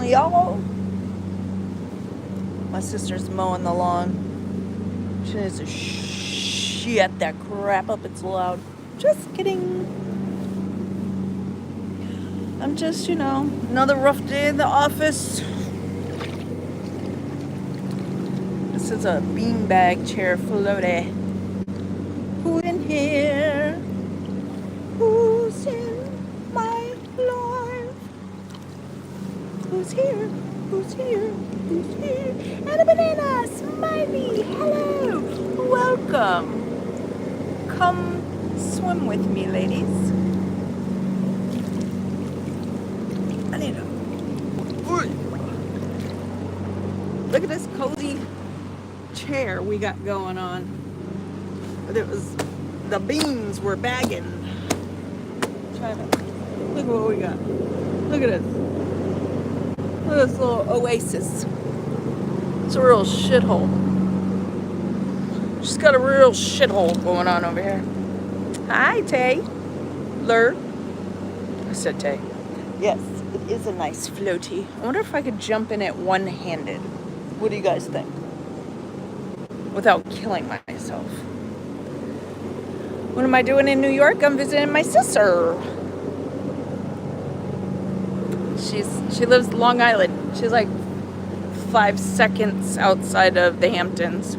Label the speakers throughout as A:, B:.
A: y'all. My sister's mowing the lawn. She needs to shut that crap up. It's loud. Just kidding. I'm just, another rough day in the office. This is a beanbag chair floaty. Who in here? Who's in my life? Who's here? Who's here? Who's here? And a banana smiley. Hello. Welcome. Come swim with me, ladies. I need a... Look at this cozy chair we got going on. The beans were bagging. Look what we got. Look at this. Look at this little oasis. It's a real shithole. Just got a real shithole going on over here. Hi, Tay. I said Tay. Yes, it is a nice floaty. I wonder if I could jump in it one-handed. What do you guys think? Without killing myself. What am I doing in New York? I'm visiting my sister. She lives Long Island. She's like 5 seconds outside of the Hamptons.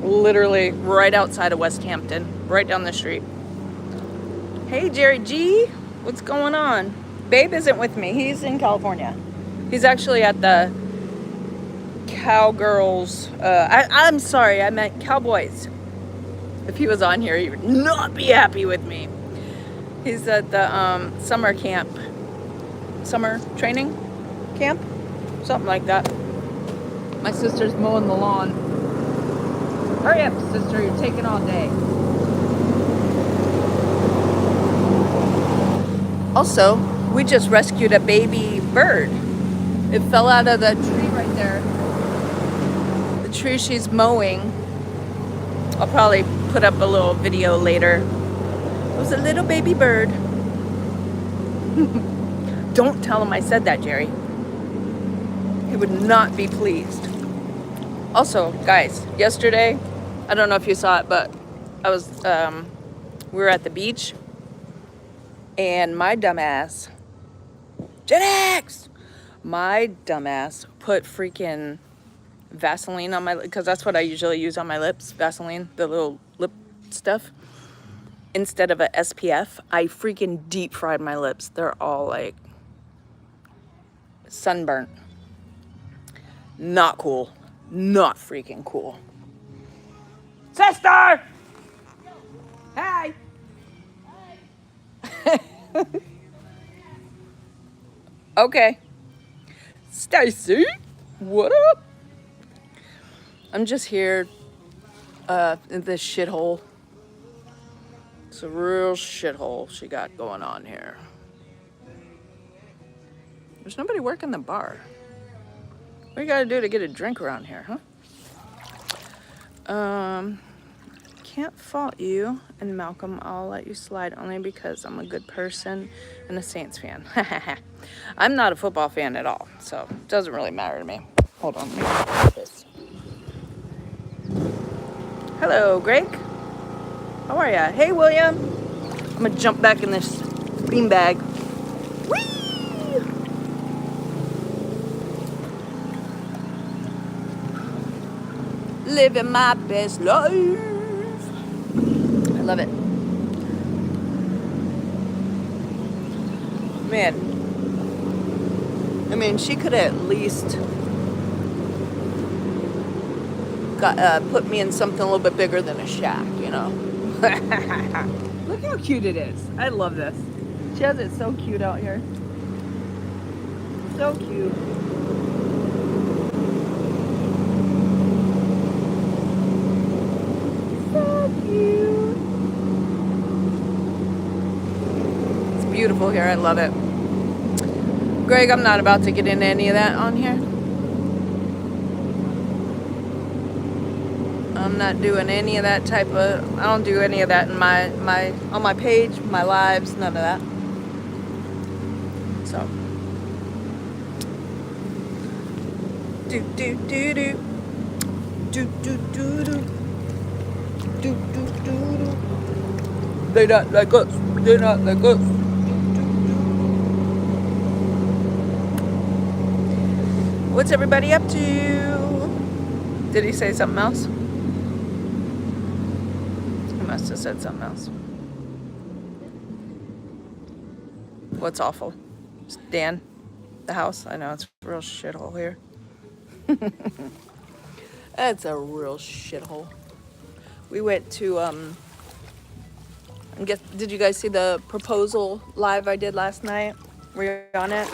A: Literally right outside of West Hampton. Right down the street. Hey, Jerry G. What's going on? Babe isn't with me. He's in California. He's actually at the Cowgirls. I'm sorry, I meant Cowboys. If he was on here, he would not be happy with me. He's at the summer training camp, something like that. My sister's mowing the lawn. Hurry up, sister, you're taking all day. Also, we just rescued a baby bird. It fell out of the tree right there. The tree she's mowing. I'll probably put up a little video later. It was a little baby bird. Don't tell him I said that, Jerry. He would not be pleased. Also, guys, yesterday, I don't know if you saw it, but we were at the beach, and my dumbass, my dumbass put freaking Vaseline on my lips, because that's what I usually use on my lips, Vaseline, the little lip stuff. Instead of a SPF, I freaking deep fried my lips. They're all like sunburnt. Not cool. Not freaking cool. Sister! Hi! Okay. Stacy, what up? I'm just here in this shithole. It's a real shithole she got going on here. There's nobody working the bar. What do you gotta do to get a drink around here, huh? Can't fault you. And Malcolm, I'll let you slide only because I'm a good person and a Saints fan. I'm not a football fan at all, so it doesn't really matter to me. Hold on, let me get this. Hello, Greg. How are ya? Hey, William. I'm gonna jump back in this beanbag. Whee! Living my best life. I love it. Man. I mean, she could at least put me in something a little bit bigger than a shack, you know? Look how cute it is. I love this. She has it so cute out here. So cute. So cute. It's beautiful here. I love it. Greg, I'm not about to get into any of that on here. I'm not doing any of that type of, I don't do any of that in on my page, my lives, none of that. So, Do do do do. Do do do do. Do do do do. They not like us. They not like us. What's everybody up to? Did he say something else? He must have said something else. What's awful? Dan, the house? I know it's a real shithole here. It's a real shithole. We went to, did you guys see the proposal live I did last night? Were you on it?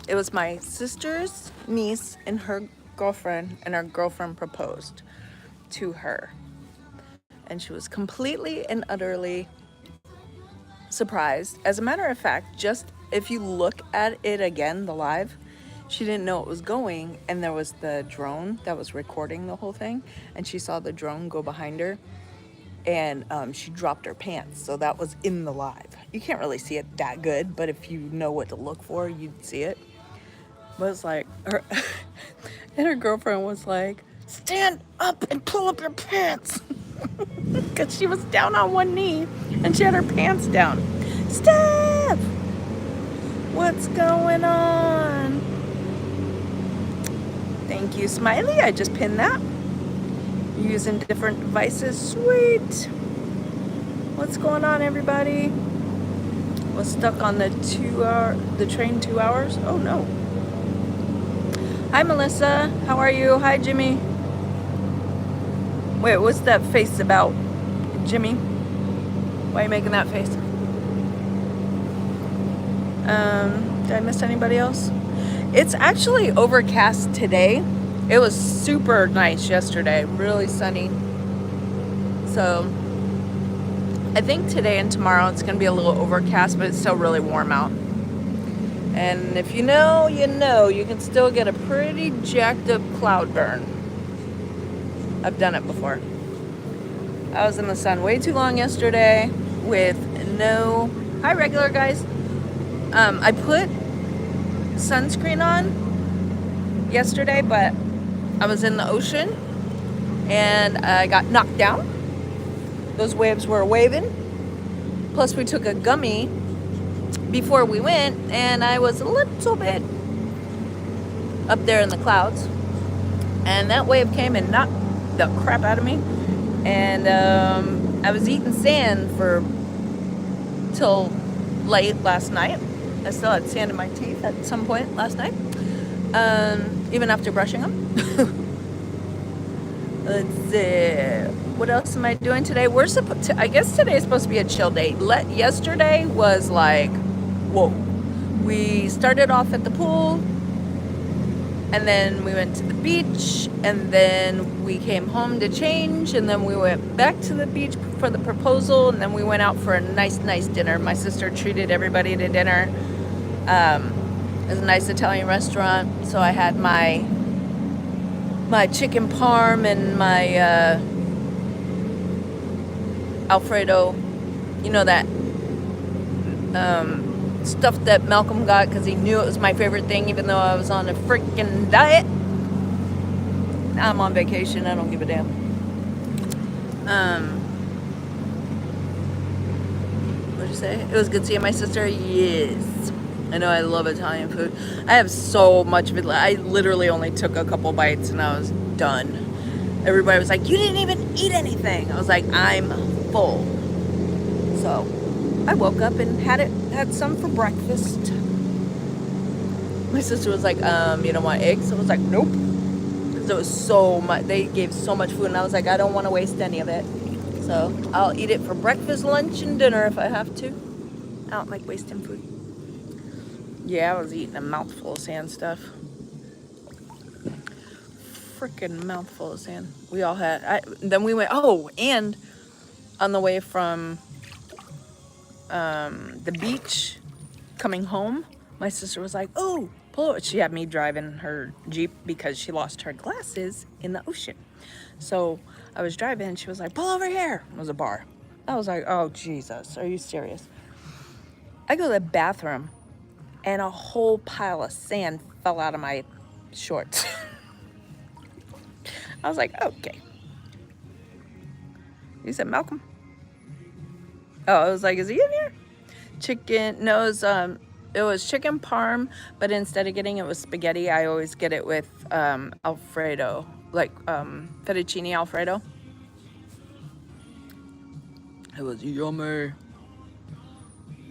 A: It was my sister's niece and her girlfriend, and her girlfriend proposed to her. And she was completely and utterly surprised. As a matter of fact, just if you look at it again, the live, she didn't know it was going, and there was the drone that was recording the whole thing, and she saw the drone go behind her, and she dropped her pants. So that was in the live. You can't really see it that good, but if you know what to look for, you'd see it. But it's like her and her girlfriend was like, stand up and pull up your pants, because she was down on one knee and she had her pants down. Steph, what's going on? Thank you, Smiley. I just pinned that. Using different devices. Sweet. What's going on, everybody? Was stuck on the train 2 hours. Oh no. Hi, Melissa. How are you? Hi, Jimmy. Wait, what's that face about, Jimmy? Why are you making that face? Did I miss anybody else? It's actually overcast today. It was super nice yesterday, really sunny. So I think today and tomorrow it's gonna be a little overcast, but it's still really warm out. And if you know, you know, you can still get a pretty jacked up cloud burn. I've done it before. I was in the sun way too long yesterday with no, hi regular guys. I put sunscreen on yesterday, but I was in the ocean and I got knocked down. Those waves were waving. Plus we took a gummy before we went, and I was a little bit up there in the clouds, and that wave came and knocked the crap out of me. And I was eating sand till late last night. I still had sand in my teeth at some point last night, even after brushing them. Let's see. What else am I doing today? I guess today is supposed to be a chill day. Yesterday was like, whoa. We started off at the pool, and then we went to the beach, and then we came home to change, and then we went back to the beach for the proposal, and then we went out for a nice dinner. My sister treated everybody to dinner. It was a nice Italian restaurant, so I had my chicken parm and my Alfredo, you know, that stuff that Malcolm got because he knew it was my favorite thing, even though I was on a freaking diet. Now I'm on vacation, I don't give a damn. What'd you say? It was good seeing my sister. Yes, I know, I love Italian food. I have so much of it. I literally only took a couple bites and I was done. Everybody was like, you didn't even eat anything. I was like, I'm full. So I woke up and had some for breakfast. My sister was like, you don't want eggs? I was like, nope. Because it was so much, they gave so much food, and I was like, I don't want to waste any of it. So I'll eat it for breakfast, lunch, and dinner if I have to. I don't like wasting food. Yeah, I was eating a mouthful of sand stuff. Freaking mouthful of sand. We all had, then we went, and on the way from the beach coming home, my sister was like, oh, pull over. She had me driving her Jeep because she lost her glasses in the ocean. So I was driving and she was like, pull over here. It was a bar. I was like, oh Jesus, are you serious? I go to the bathroom and a whole pile of sand fell out of my shorts. I was like, okay. You said Malcolm? Oh, I was like, is he in here? Chicken, no, it was chicken parm, but instead of getting it with spaghetti, I always get it with Alfredo, like fettuccine Alfredo. It was yummy.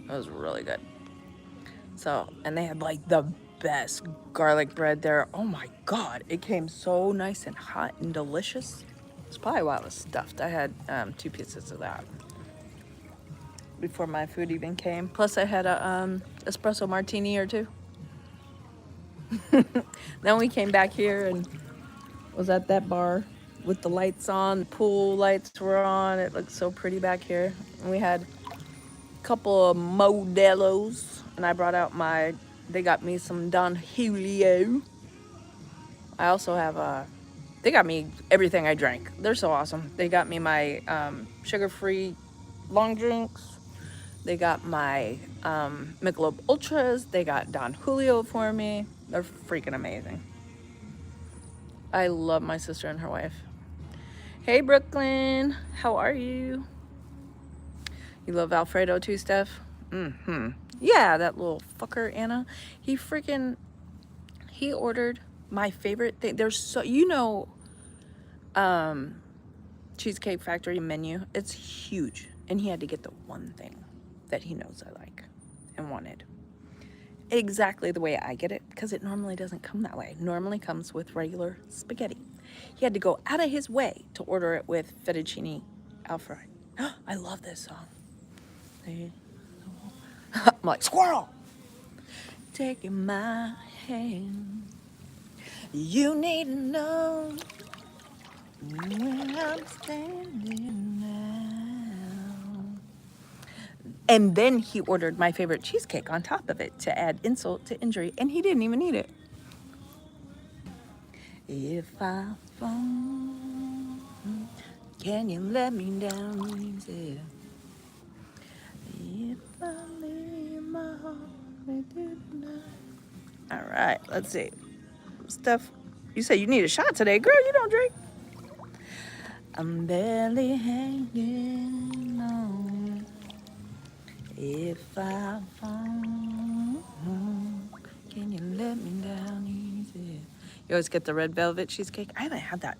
A: It was really good. So, and they had like the best garlic bread there. Oh my God, it came so nice and hot and delicious. It's probably why it was stuffed. I had 2 pieces of that before my food even came. Plus I had a espresso martini or 2. Then we came back here and was at that bar with the lights on, the pool lights were on. It looked so pretty back here. And we had a couple of Modelos, and I brought out they got me some Don Julio. I also have they got me everything I drank. They're so awesome. They got me my sugar-free long drinks. They got my Michelob Ultras. They got Don Julio for me. They're freaking amazing. I love my sister and her wife. Hey, Brooklyn. How are you? You love Alfredo too, Steph? Mm-hmm. Yeah, that little fucker, Anna. He ordered my favorite thing. There's so, Cheesecake Factory menu. It's huge. And he had to get the one thing that he knows I like and wanted. Exactly the way I get it, because it normally doesn't come that way. It normally comes with regular spaghetti. He had to go out of his way to order it with fettuccine Alfredo. I love this song. I'm like, squirrel! Taking my hand. You need to know where I'm standing now. And then he ordered my favorite cheesecake on top of it to add insult to injury, and he didn't even eat it. If I fall, can you let me down easy? If I leave my heart with you tonight. All right, let's see. Steph, you say you need a shot today. Girl, you don't drink. I'm barely hanging on. If I fall, can you let me down easy? You always get the red velvet cheesecake. I haven't had that.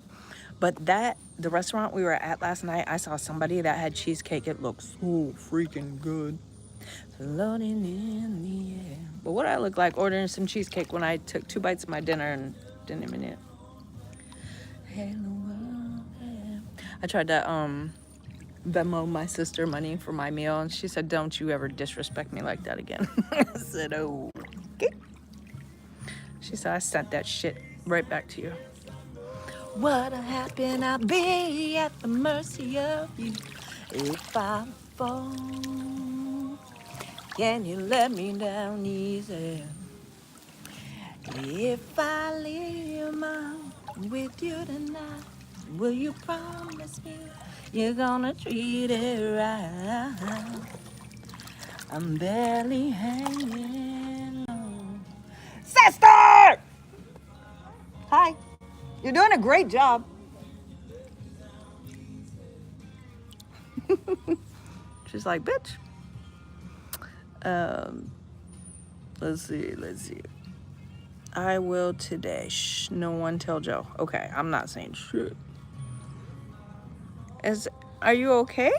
A: But the restaurant we were at last night, I saw somebody that had cheesecake. It looked so freaking good. Floating in the air. But what I look like ordering some cheesecake when I took 2 bites of my dinner and didn't even eat it. Hello, I tried to Venmo my sister money for my meal, and she said, "Don't you ever disrespect me like that again." I said, "Oh, okay." She said, "I sent that shit right back to you." What happened? I'll be at the mercy of you if I fall. Can you let me down easy? If I leave my with you tonight, will you promise me you're gonna treat it right? I'm barely hanging on. Sister! Hi. You're doing a great job. She's like, bitch. Let's see. I will today. Shh, no one tell Joe. Okay, I'm not saying shit. Are you okay,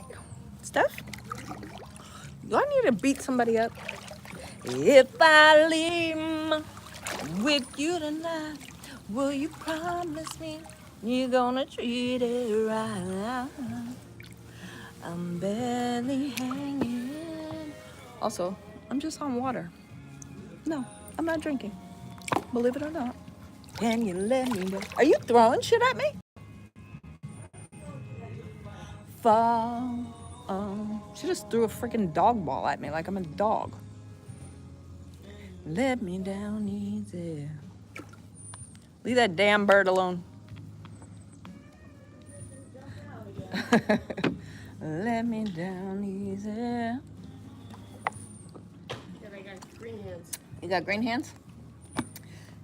A: Steph? Do I need to beat somebody up? If I leave with you tonight, will you promise me you're gonna treat it right? I'm barely hanging. Also, I'm just on water. No, I'm not drinking. Believe it or not. Can you let me know? Are you throwing shit at me? Fall. She just threw a freaking dog ball at me like I'm a dog. Let me down easy. Leave that damn bird alone. Let me down easy.
B: Yeah, I got green hands.
A: You got green hands?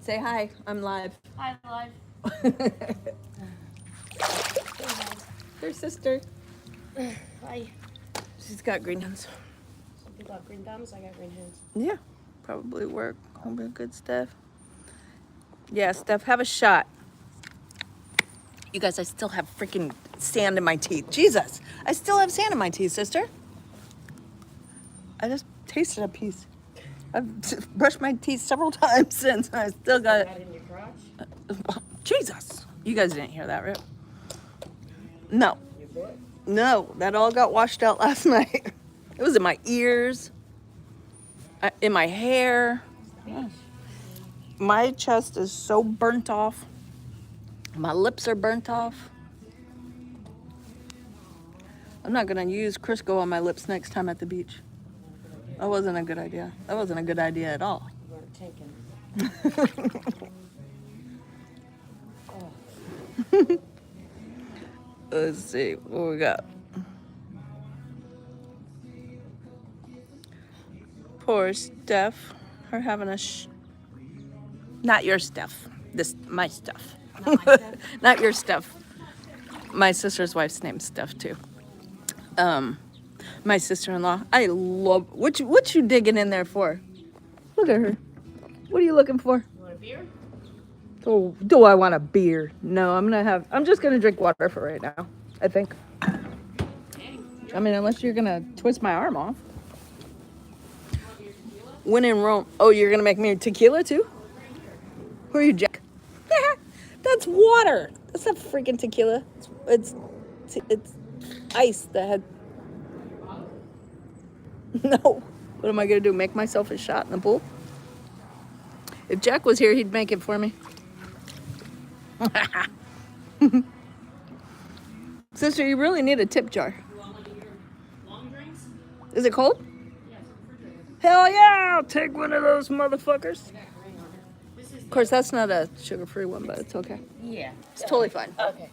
A: Say hi. I'm live.
B: Hi, live.
A: Her sister.
B: Hi.
A: She's got green hands.
B: Some people have green thumbs. I got green hands.
A: Yeah, probably work. All the good stuff. Yeah, Steph, have a shot. You guys, I still have freaking sand in my teeth. Jesus, I still have sand in my teeth, sister. I just tasted a piece. I've brushed my teeth several times since, and I still got it.
B: That in your crotch?
A: Jesus, you guys didn't hear that, right? No,
B: Your butt?
A: no, that all got washed out last night. It was in my ears, in my hair. My chest is so burnt off. My lips are burnt off. I'm not gonna use Crisco on my lips next time at the beach. That wasn't a good idea. That wasn't a good idea at all.
B: You weren't taken.
A: Let's see what we got. Poor Steph. Her having a not your stuff. My stuff.
B: Not my stuff?
A: Not your stuff. My sister's wife's name's Steph too. My sister-in-law. I love what you digging in there for? Look at her. What are you looking for?
B: You want a beer?
A: Oh, do I want a beer? No, I'm just gonna drink water for right now, I think. I mean, unless you're gonna twist my arm off. When in Rome. Oh, you're gonna make me tequila too? Who are you, Jack? That's water. That's not freaking tequila. It's ice that had. No. What am I gonna do? Make myself a shot in the pool? If Jack was here, he'd make it for me. Sister, you really need a tip jar.
B: You want one of your long drinks?
A: Is it cold?
B: Yes, refrigerator.
A: Hell yeah, I'll take one of those motherfuckers.
B: I got green on it. This is
A: Of course, that's not a sugar-free one, but it's okay.
B: yeah.
A: It's totally fine.
B: Okay.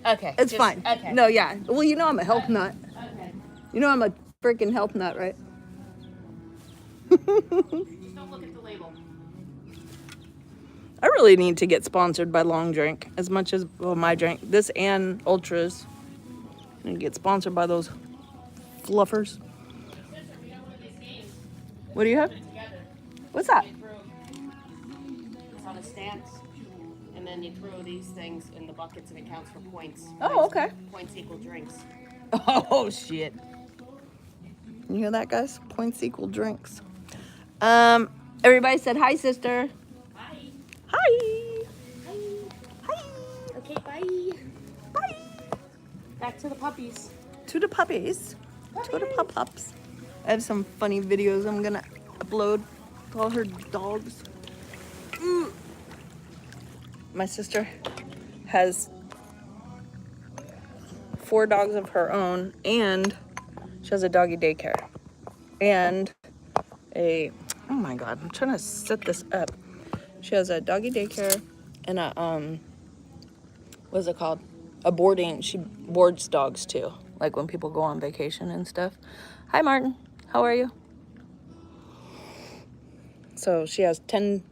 B: Okay.
A: It's fine.
B: Okay.
A: No, yeah. Well, you know I'm a health nut.
B: Okay.
A: You know I'm a freaking health nut, right?
B: Just don't look at the label.
A: I really need to get sponsored by Long Drink as much as my drink. This and Ultras. I need to get sponsored by those fluffers.
B: Sister, we got one of these games.
A: What do you have?
B: Put it together.
A: What's that?
B: You throw- It's on a stance, and then you throw these things in the buckets, and it counts for points.
A: Oh, okay.
B: Points equal drinks.
A: Oh, shit. You hear that, guys? Points equal drinks. Everybody said hi, sister.
B: Bye.
A: Hi.
B: Bye.
A: Hi.
B: Okay, bye.
A: Bye.
B: Back to the puppies.
A: To the puppies. To the pup-ups. I have some funny videos I'm gonna upload with all her dogs. Mm. My sister has 4 dogs of her own, and she has a doggy daycare. And oh my God, I'm trying to set this up. She has a doggy daycare and what is it called? She boards dogs too. Like when people go on vacation and stuff. Hi, Martin. How are you? So she has 10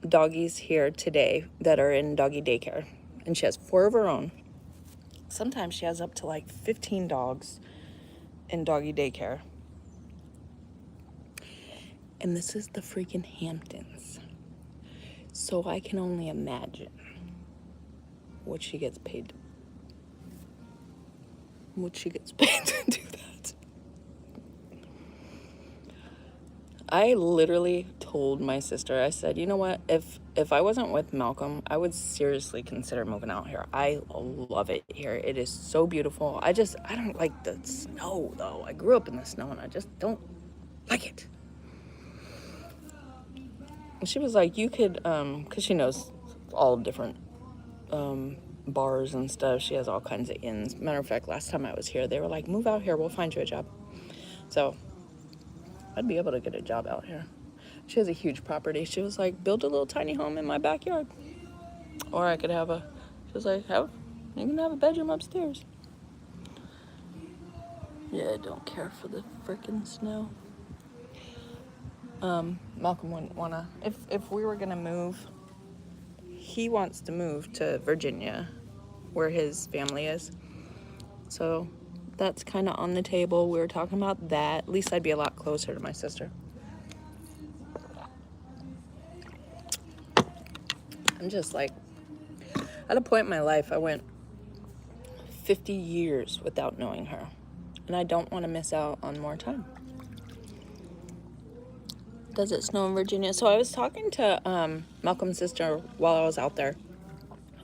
A: doggies here today that are in doggy daycare. And she has 4 of her own. Sometimes she has up to like 15 dogs in doggy daycare. And this is the freaking Hamptons. So I can only imagine what she gets paid to do that. I literally told my sister, I said, you know what, if I wasn't with Malcolm, I would seriously consider moving out here. I love it here. It is so beautiful. I don't like the snow though. I grew up in the snow and I just don't like it. And she was like, you could, because she knows all different bars and stuff. She has all kinds of inns. Matter of fact, last time I was here, they were like, move out here, we'll find you a job. So I'd be able to get a job out here. She has a huge property. She was like, build a little tiny home in my backyard. Or I could have she was like, you can have a bedroom upstairs. Yeah, I don't care for the freaking snow. Malcolm wouldn't wanna. If we were gonna move, he wants to move to Virginia, where his family is. So that's kind of on the table. We were talking about that. At least I'd be a lot closer to my sister. I'm just like, at a point in my life, I went 50 years without knowing her. And I don't want to miss out on more time. Does it snow in Virginia? So I was talking to Malcolm's sister while I was out there.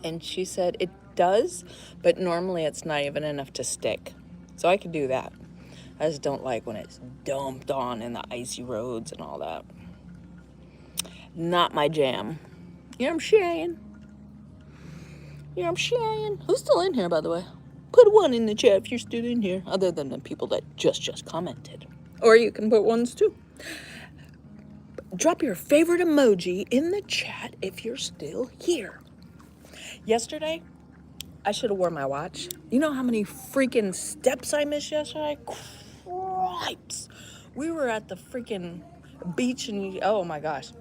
A: And she said it does, but normally it's not even enough to stick. So I could do that. I just don't like when it's dumped on in the icy roads and all that. Not my jam. You know what I'm saying? You know what I'm saying? Who's still in here, by the way? Put one in the chat if you're still in here, other than the people that just commented. Or you can put ones too. Drop your favorite emoji in the chat if you're still here. Yesterday, I should have worn my watch. You know how many freaking steps I missed yesterday? Cripes. We were at the freaking beach and oh my gosh.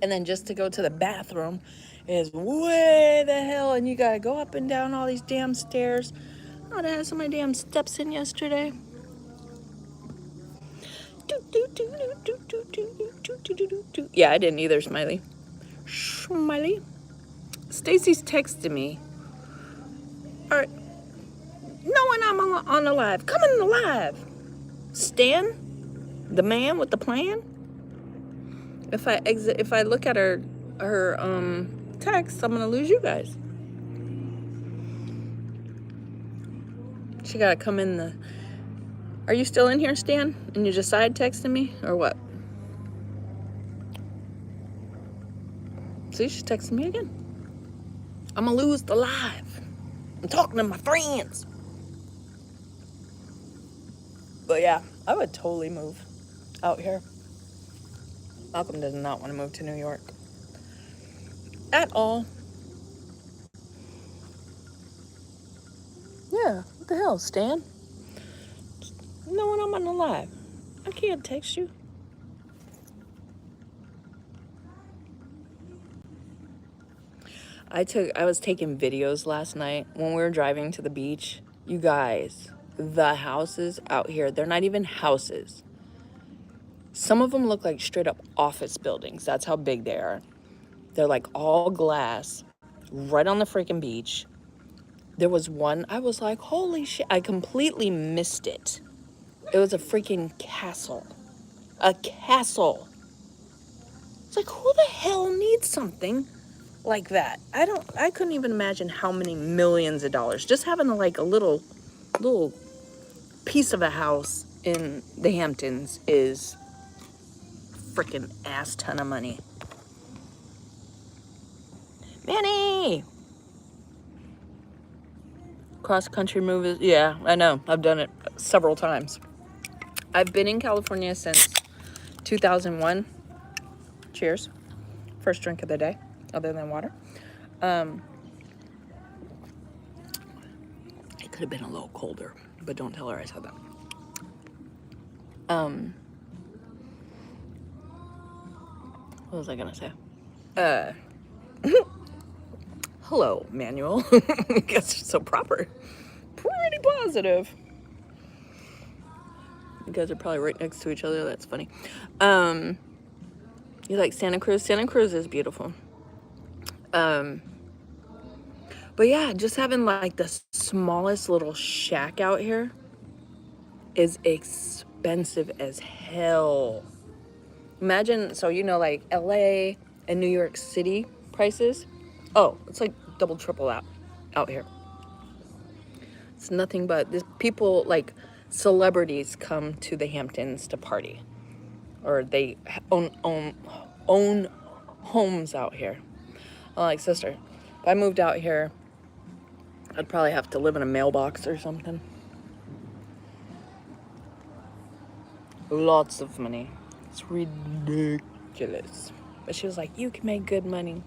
A: And then just to go to the bathroom is way the hell, and you gotta go up and down all these damn stairs. I would have had so many damn steps in yesterday. Yeah, I didn't either, Smiley. Smiley. Stacy's texting me. All right. Knowing I'm on the live. Coming the live. Stan, the man with the plan. If I look at her text, I'm gonna lose you guys. She gotta come in the. Are you still in here, Stan? And you just side texting me or what? See, she's texting me again. I'm gonna lose the live. I'm talking to my friends. But yeah, I would totally move out here. Malcolm does not want to move to New York at all. Yeah, what the hell, Stan? You know when I'm on the live, I can't text you. I was taking videos last night when we were driving to the beach. You guys, the houses out here, they're not even houses. Some of them look like straight up office buildings. That's how big they are. They're like all glass, right on the freaking beach. There was one, I was like, holy shit, I completely missed it. It was a freaking castle. A castle. It's like, who the hell needs something like that? I couldn't even imagine how many millions of dollars. Just having like a little piece of a house in the Hamptons is freaking ass ton of money. Manny! Cross country move is, yeah, I know. I've done it several times. I've been in California since 2001. Cheers. First drink of the day, other than water. It could have been a little colder, but don't tell her I said that. What was I gonna say? Hello, Manuel. I guess you're so proper. Pretty positive. You guys are probably right next to each other. That's funny. You like Santa Cruz? Santa Cruz is beautiful. But yeah, just having like the smallest little shack out here is expensive as hell. Imagine, so you know, like LA and New York City prices. Oh, it's like double, triple out here. It's nothing but this people, like celebrities come to the Hamptons to party, or they own homes out here. Like sister, if I moved out here, I'd probably have to live in a mailbox or something. Lots of money. It's ridiculous. But she was like, you can make good money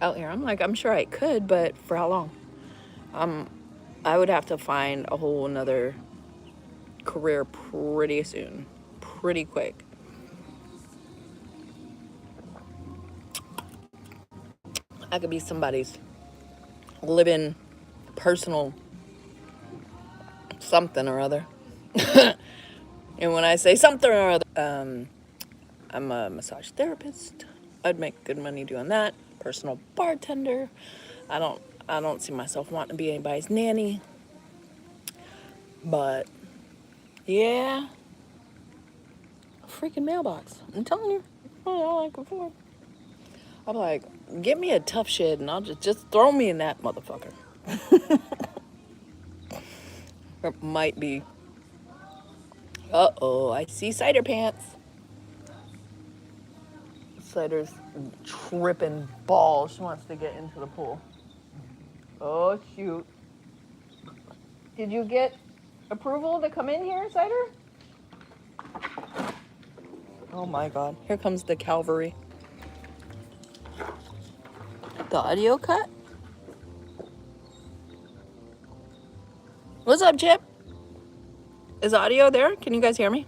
A: out here. I'm like, I'm sure I could, but for how long? I would have to find a whole another career pretty soon. Pretty quick. I could be somebody's living personal something or other. And when I say something or other, I'm a massage therapist. I'd make good money doing that. Personal bartender. I don't see myself wanting to be anybody's nanny. But yeah, a freaking mailbox. I'm telling you, I like before. I'm like, get me a tough shit and I'll just throw me in that motherfucker. It might be. Uh-oh, I see Cider Pants. Cider's tripping balls. She wants to get into the pool. Oh, shoot. Did you get approval to come in here, Cider? Oh my God. Here comes the cavalry. The audio cut? What's up, Chip? Is audio there? Can you guys hear me?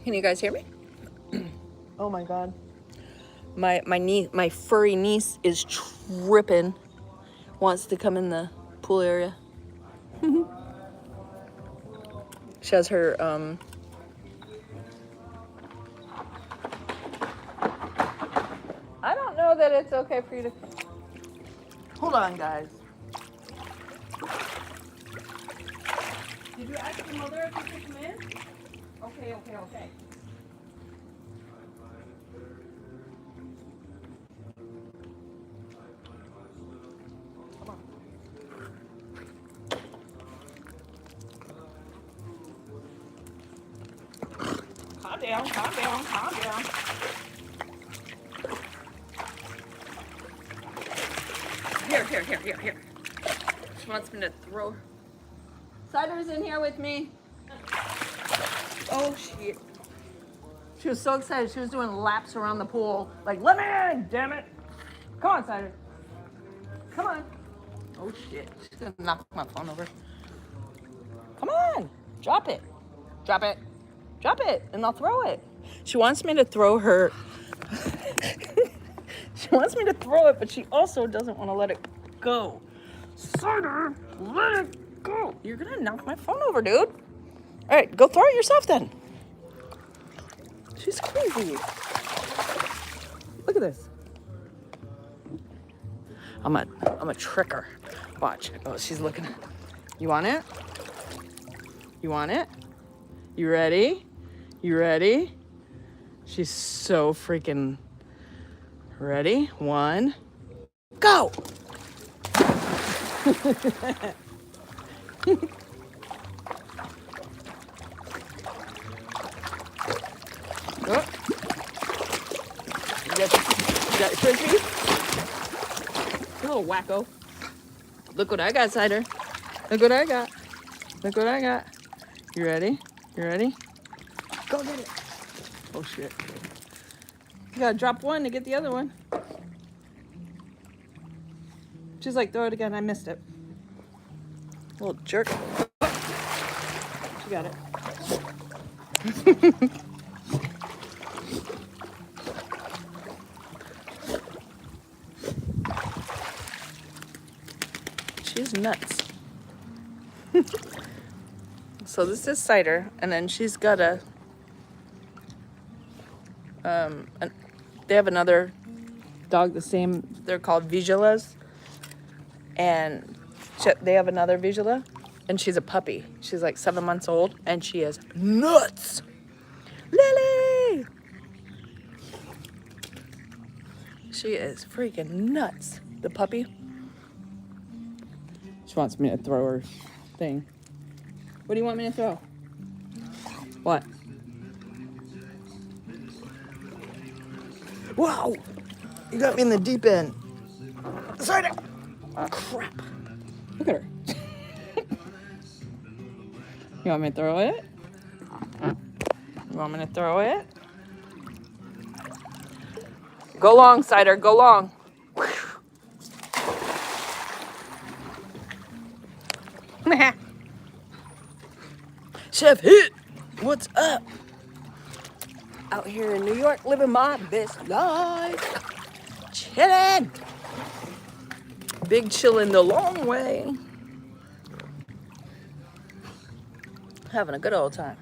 A: Can you guys hear me? Oh my God. My niece, my furry niece is tripping. Wants to come in the pool area. She has her I don't know that it's okay for you to. Hold on, guys. Did you ask your mother if you could come in? Okay. Come on. Calm down. Here. She wants me to throw her. Cider's in here with me. Oh, shit. She was so excited. She was doing laps around the pool. Like, let me in, damn it. Come on, Cider. Come on. Oh, shit. She's going to knock my phone over. Come on. Drop it. And I'll throw it. She wants me to throw her. She wants me to throw it, but she also doesn't want to let it go. Cider, let it go. You're going to knock my phone over, dude. All right, go throw it yourself then. She's crazy. Look at this. I'm a tricker. Watch. Oh, she's looking. You want it? You want it? You ready? You ready? She's so freaking ready. 1, go. Oh. You got your frisbee? You little wacko. Look what I got, Cider. Look what I got. You ready? Go get it. Oh, shit. You gotta drop one to get the other one. She's like, throw it again. I missed it. Little jerk. She got it. She's nuts. So this is Cider, and then she's got a they have another dog the same. They're called Vigilas, and they have another Vigila, and she's a puppy. She's like 7 months old, and she is nuts. Lily, she is freaking nuts. The puppy. She wants me to throw her thing. What do you want me to throw? What? Wow! You got me in the deep end. Sorry. Oh, crap. Look at her. You want me to throw it? You want me to throw it? Go long, Cider. Go long. Chef hit. What's up? Out here in New York, living my best life. Chilling. Big chillin' the long way. Having a good old time.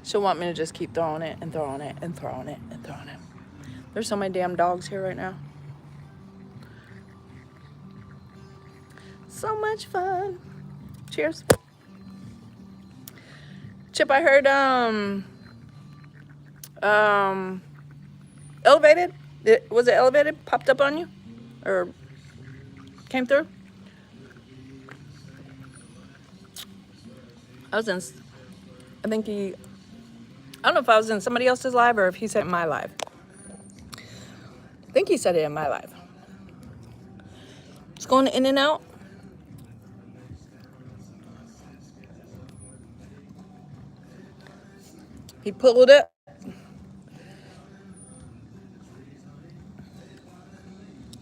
A: She'll want me to just keep throwing it and throwing it and throwing it and throwing it. There's so many damn dogs here right now. So much fun. Cheers. Chip, I heard elevated. Was it elevated? Popped up on you? Or came through? I don't know if I was in somebody else's live or if he said it in my live. I think he said it in my live. It's going in and out. He pulled it.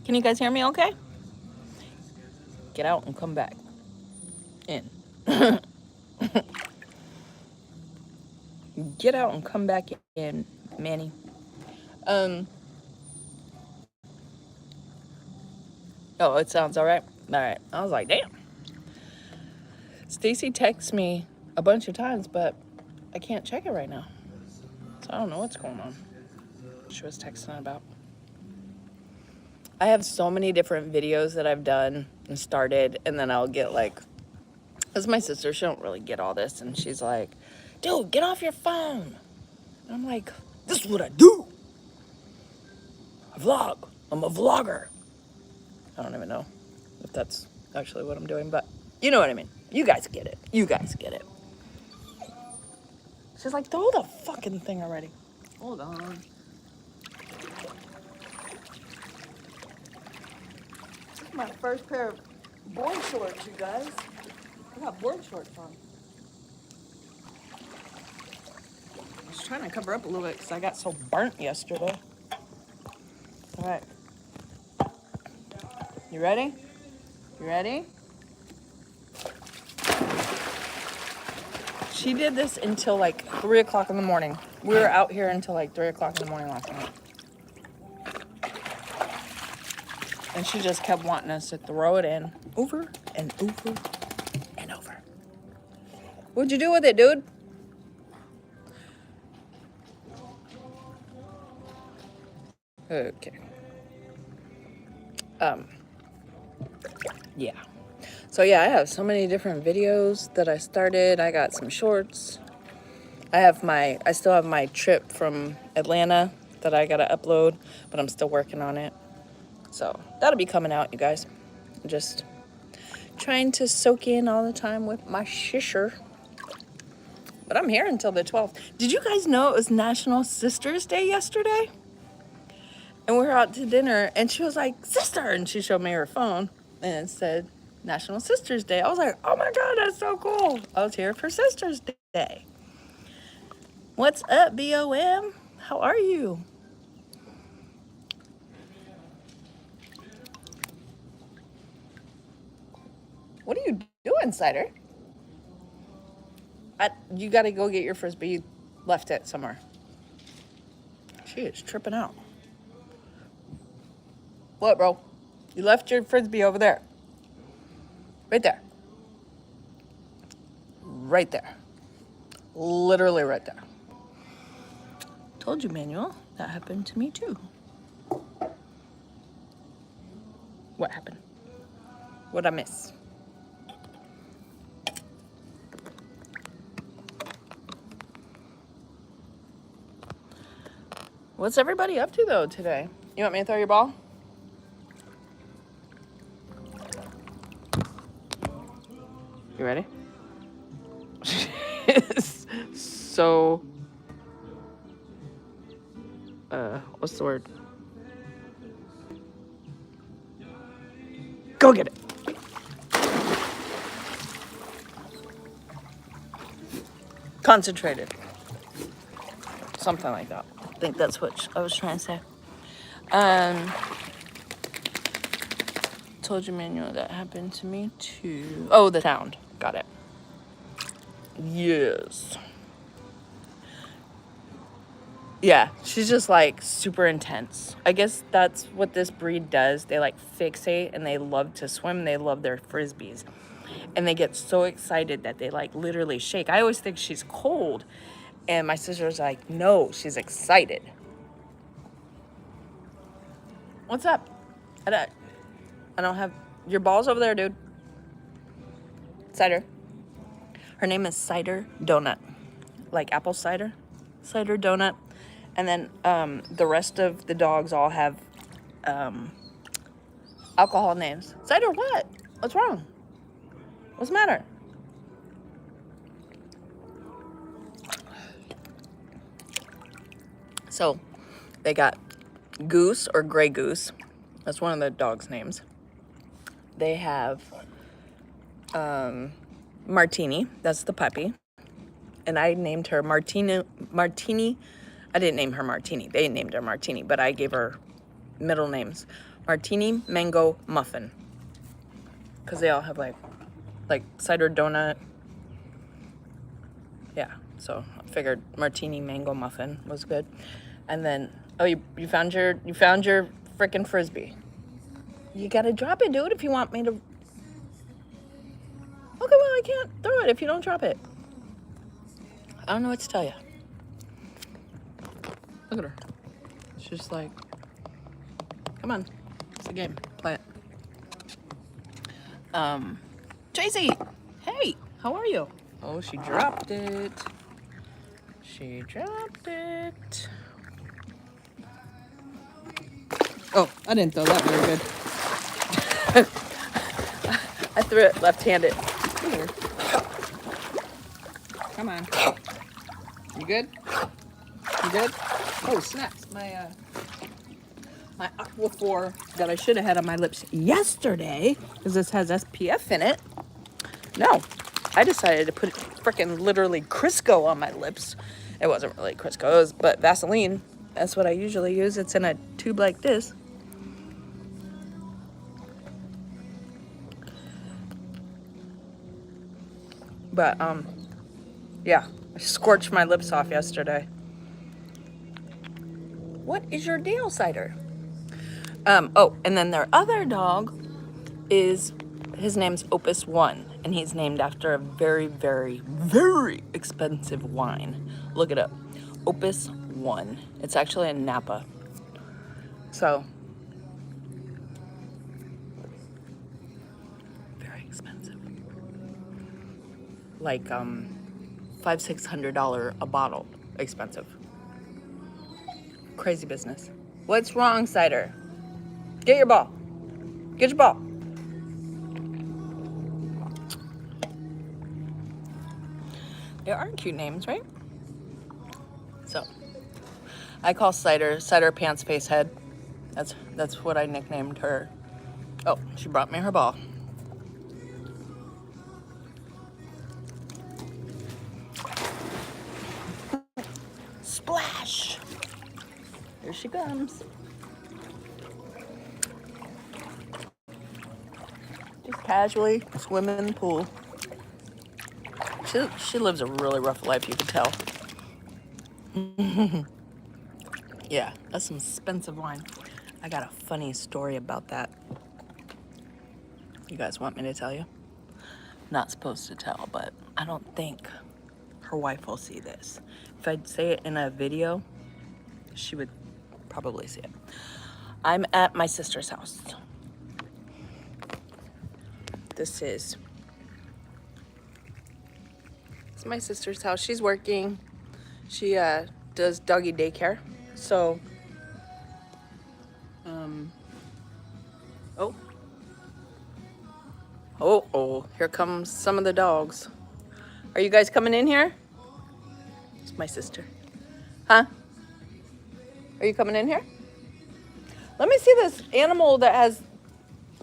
A: Can you guys hear me okay? Get out and come back in. Get out and come back in, Manny. Oh, it sounds all right. All right. I was like, damn. Stacy texts me a bunch of times, but I can't check it right now. So I don't know what's going on. She was texting about. I have so many different videos that I've done and started, and then I'll get like, because my sister, she don't really get all this, and she's like, dude, get off your phone. And I'm like, this is what I do. I vlog. I'm a vlogger. I don't even know if that's actually what I'm doing, but you know what I mean. You guys get it. You guys get it. She's like, throw the fucking thing already. Hold on. This is my first pair of board shorts, you guys. I got board shorts on. I was trying to cover up a little bit because I got so burnt yesterday. All right. You ready? You ready? She did this until like 3 o'clock in the morning. We were out here until like 3 o'clock in the morning last night. And she just kept wanting us to throw it in over and over and over. What'd you do with it, dude? Okay. Yeah. So yeah, I have so many different videos that I started. I got some shorts. I still have my trip from Atlanta that I gotta upload, but I'm still working on it. So that'll be coming out, you guys. I'm just trying to soak in all the time with my shisher. But I'm here until the 12th. Did you guys know it was National Sisters Day yesterday? And we were out to dinner, and she was like, sister, and she showed me her phone, and it said National Sisters Day. I was like, oh my God, that's so cool. I was here for Sisters Day. What's up, BOM? How are you? What are you doing, Cider? You gotta go get your Frisbee. You left it somewhere. She is tripping out. What, bro? You left your Frisbee over there. Right there. Right there. Literally right there. Told you, Manuel. That happened to me too. What happened? What'd I miss? What's everybody up to though today? You want me to throw your ball? You ready? So, what's the word? Go get it. Concentrated. Something like that. I think that's what I was trying to say. Told you, Manuel, that happened to me too. Oh, the sound. Got it. Yes. Yeah, she's just like super intense. I guess that's what this breed does. They like fixate and they love to swim. They love their frisbees. And they get so excited that they like literally shake. I always think she's cold. And my sister's like, no, she's excited. What's up? I don't have your balls over there, dude. Cider. Her name is Cider Donut. Like apple cider. Cider Donut. And then the rest of the dogs all have alcohol names. Cider what? What's wrong? What's the matter? So they got Goose or Gray Goose. That's one of the dogs' names. They have Martini. That's the puppy. And I named her Martini. I didn't name her Martini. They named her Martini, but I gave her middle names. Martini, Mango, Muffin. Because they all have like cider donut. Yeah, so I figured Martini, Mango, Muffin was good. And then, oh, you found your frickin' frisbee. You gotta drop it, dude, if you want me to. Okay, well, I can't throw it if you don't drop it. I don't know what to tell you. Look at her. She's just like, come on. It's a game. Play it. Tracy! Hey! How are you? Oh, she dropped it. She dropped it. Oh, I didn't throw that very good. I threw it left-handed. Come on. You good? You good? Oh, snaps. My Aquaphor that I should have had on my lips yesterday, because this has SPF in it. No, I decided to put frickin' literally Crisco on my lips. It wasn't really Crisco, but Vaseline. That's what I usually use. It's in a tube like this. But, yeah, I scorched my lips off yesterday. What is your deal, Cider? Oh, and then their other dog his name's Opus 1, and he's named after a very, very, very expensive wine. Look it up. Opus 1. It's actually in Napa. So, very expensive. Like, $500-$600 a bottle expensive. Crazy business. What's wrong, Cider? Get your ball. Get your ball. There are cute names, right? So, I call Cider Pants Face Head. That's what I nicknamed her. Oh, she brought me her ball. Splash! Here she comes. Just casually swimming in the pool. She lives a really rough life, you can tell. Yeah, that's some expensive wine. I got a funny story about that. You guys want me to tell you? Not supposed to tell, but I don't think her wife will see this. If I'd say it in a video, she would probably see it. I'm at my sister's house. It's my sister's house. She's working. She does doggy daycare. So, oh, here comes some of the dogs. Are you guys coming in here? It's my sister. Huh? Are you coming in here? Let me see this animal that has,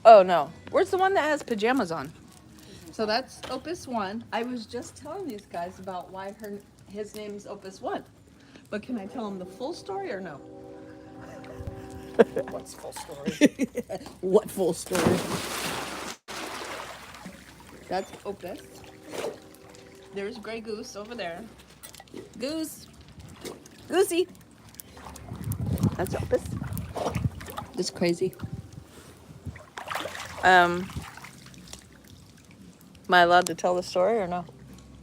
A: oh no. Where's the one that has pajamas on? So that's Opus 1. I was just telling these guys about why his name's Opus 1. But can I tell them the full story or no?
B: What's full story?
A: What full story? That's Opus. There's Gray Goose over there. Goose. Goosey. That's Opus. This crazy. Am I allowed to tell the story or no?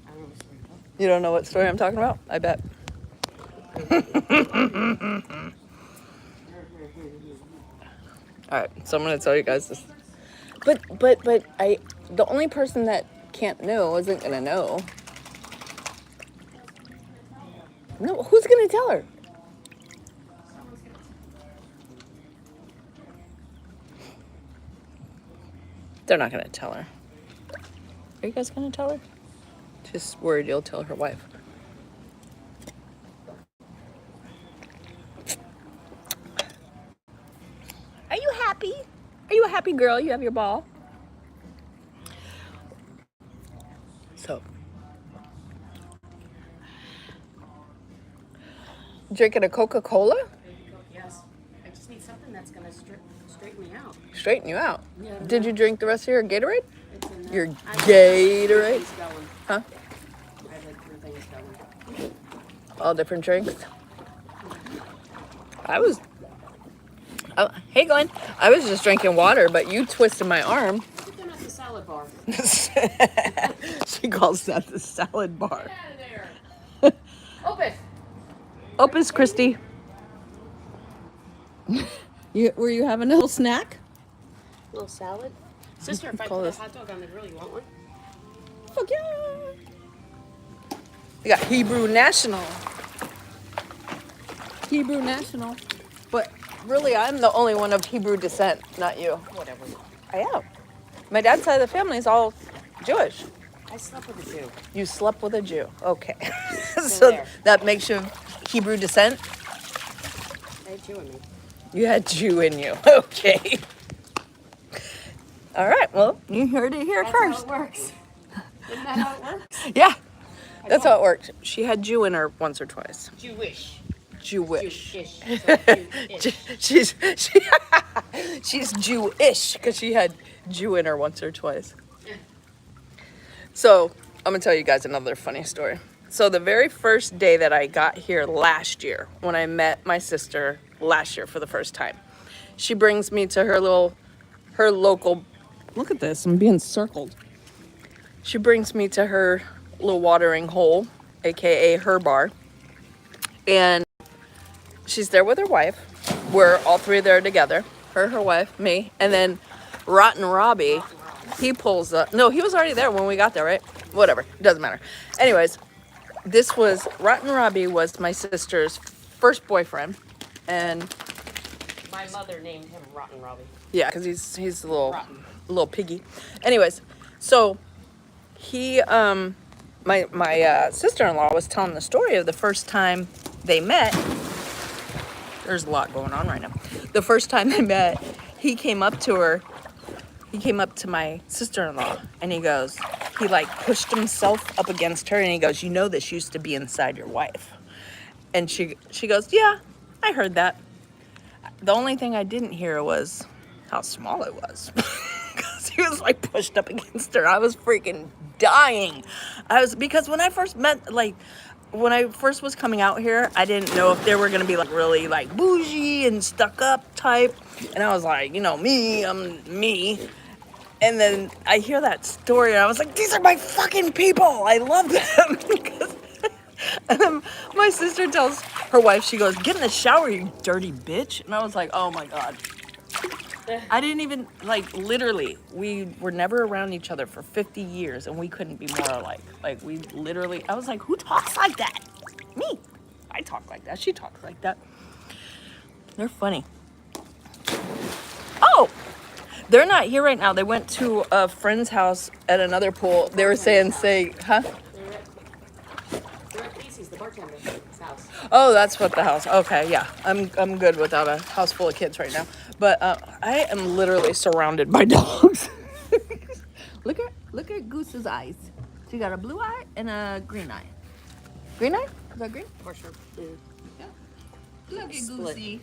B: I don't know what story you're talking
A: You don't know what story I'm talking about? I bet. All right, so I'm gonna tell you guys this. But the only person that can't know isn't gonna know. No, who's gonna tell her? They're not gonna tell her. Are you guys gonna tell her? Just worried you'll tell her wife. Are you happy? Are you a happy girl? You have your ball? So, drinking a Coca-Cola?
B: Yes. I just need something that's gonna straighten me out.
A: Straighten you out.
B: Yeah,
A: Did you drink the rest of your Gatorade?
B: It's in there.
A: Your
B: I
A: Gatorade?
B: things going.
A: Huh?
B: I had 3 things going.
A: All different drinks. Hey Glenn, I was just drinking water, but you twisted my arm.
B: Put them at the salad bar.
A: She calls that the salad bar.
B: Get out of there. Open.
A: Opus, Christy. Were you having a little snack?
B: A little salad. Sister, if I
A: Call
B: put a
A: this-
B: hot dog on the grill, you want one?
A: Fuck yeah. We got Hebrew National. Hebrew National. But really, I'm the only one of Hebrew descent, not you.
B: Whatever.
A: I am. My dad's side of the family is all Jewish.
B: I slept with a Jew.
A: You slept with a Jew. Okay.
B: So
A: So
B: there.
A: that makes you Hebrew descent?
B: I had Jew in me.
A: You had Jew in you. Okay. All right. Well, you heard it here
B: That's
A: first.
B: how it works. Isn't that how it works?
A: Yeah. That's how it worked. She had Jew in her once or twice.
B: Jewish.
A: Jewish.
B: Jewish. So Jewish.
A: She's Jewish because she had Jew in her once or twice. So I'm gonna tell you guys another funny story. So the very first day that I got here last year, when I met my sister last year for the first time, she brings me to her local. Look at this, I'm being circled. She brings me to her little watering hole, aka her bar, and she's there with her wife. We're all three there together. Her wife, me, and then Rotten Robbie. He pulls up. No, he was already there when we got there, right? Whatever, it doesn't matter. Anyways, Rotten Robbie was my sister's first boyfriend, and
B: My mother named him Rotten Robbie.
A: yeah, because he's a
B: Rotten.
A: little piggy. Anyways, so he my sister-in-law was telling the story of the first time they met. There's a lot going on right now. The first time they met, he came up to her. He came up to my sister-in-law and he like pushed himself up against her and he goes, "You know this used to be inside your wife." And she goes, "Yeah, I heard that. The only thing I didn't hear was how small it was." Because he was like pushed up against her. I was freaking dying. Because when I first when I first was coming out here, I didn't know if they were gonna be like really like bougie and stuck up type. And I was like, I'm me. And then I hear that story and I was like, these are my fucking people. I love them. And then my sister tells her wife, she goes, "Get in the shower, you dirty bitch." And I was like, oh my God. I didn't even, literally, we were never around each other for 50 years and we couldn't be more alike. I was like, who talks like that? Me. I talk like that. She talks like that. They're funny. Oh! They're not here right now. They went to a friend's house at another pool. They were saying, huh?
B: They're at Casey's, the bartender's house.
A: Oh, that's what the house. Okay, yeah. I'm good without a house full of kids right now. But I am literally surrounded by dogs. Look at Goose's eyes. She got a blue eye and a green eye. Green eye? Is that green?
B: For sure.
A: Yeah. Look at
B: Split.
A: Goosey.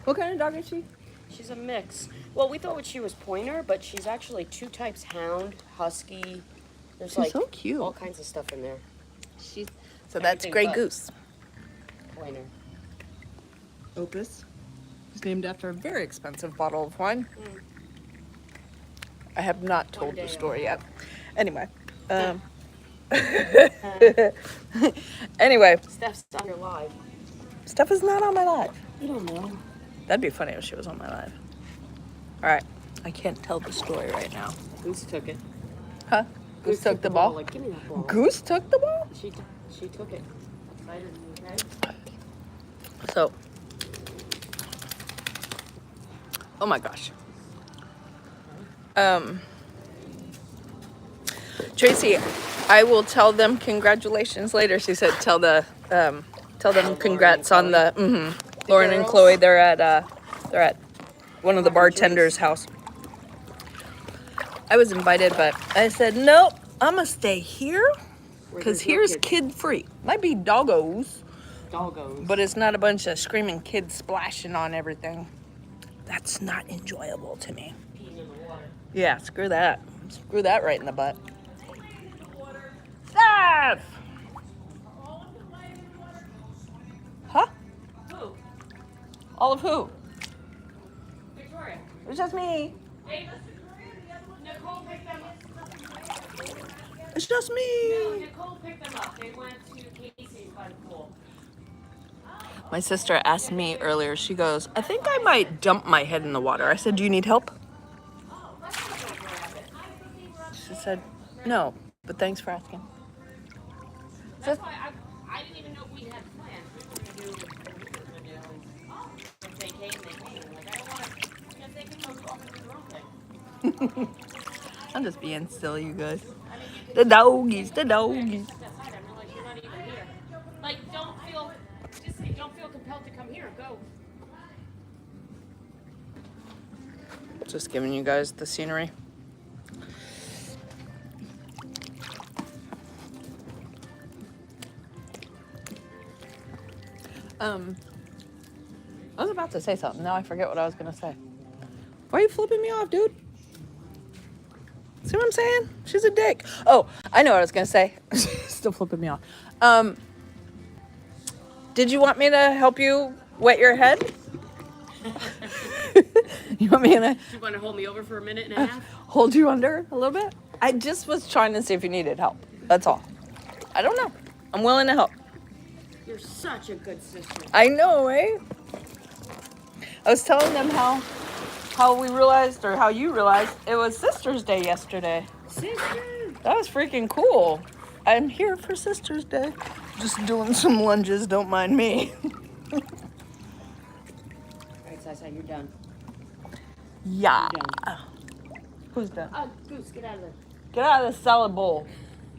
A: What kind of dog is she?
B: She's a mix. Well, we thought she was pointer, but she's actually 2 types: hound, husky. There's
A: She's so cute.
B: all kinds of stuff in there.
A: So that's
B: Everything
A: Grey
B: but.
A: Goose.
B: Pointer.
A: Opus. It's named after a very expensive bottle of wine. I have not told the story yet. Anyway. Anyway.
B: Steph's on your live.
A: Steph is not on my live.
B: You don't know.
A: That'd be funny if she was on my live. All right. I can't tell the story right now.
B: Goose took it.
A: Huh? Goose took the ball?
B: Like, give me that ball.
A: Goose took the ball?
B: She took it. Excited, okay?
A: So. Oh my gosh. Tracy, I will tell them congratulations later. She said, tell them congrats on the Lauren and Chloe. They're at one of the bartender's house. I was invited, but I said nope. I'm gonna stay here because here's kid free. Might be doggos, but it's not a bunch of screaming kids splashing on everything. That's not enjoyable to me. Yeah, screw that. Screw that right in the butt. Steph! Huh?
B: Who?
A: All of who?
B: Victoria.
A: It was just me.
B: Hey, Nicole picked them up.
A: It's just
B: No,
A: me.
B: Nicole picked them up. They went to Casey's by the pool.
A: My sister asked me earlier, she goes, I think I might dump my head in the water. I said, do you need help? She said, no, but thanks for asking.
B: That's why I didn't even know we had plans. We were going to do what we were going to do. If they came, they came. Like, I don't want to, if they can go off and do their own thing.
A: I'm just being silly, you guys. The doggies, the doggies.
B: Step aside, I'm like, you're not even here. Like, don't feel compelled to come here. Go.
A: Just giving you guys the scenery. I was about to say something. Now I forget what I was going to say. Why are you flipping me off, dude? See what I'm saying? She's a dick. Oh, I know what I was going to say. Still flipping me off. Did you want me to help you wet your head? You want me to...
B: Do you want to hold me over for a minute and a half?
A: Hold you under a little bit? I just was trying to see if you needed help. That's all. I don't know. I'm willing to help.
B: You're such a good sister.
A: I know, right? I was telling them how we realized, or how you realized, it was Sister's Day yesterday.
B: Sister!
A: That was freaking cool. I'm here for Sister's Day. Just doing some lunges, don't mind me.
B: All right, Sasa, you're done.
A: Yeah.
B: You're done.
A: Who's done?
B: Oh, Goose, get out of there.
A: Get out of the salad bowl.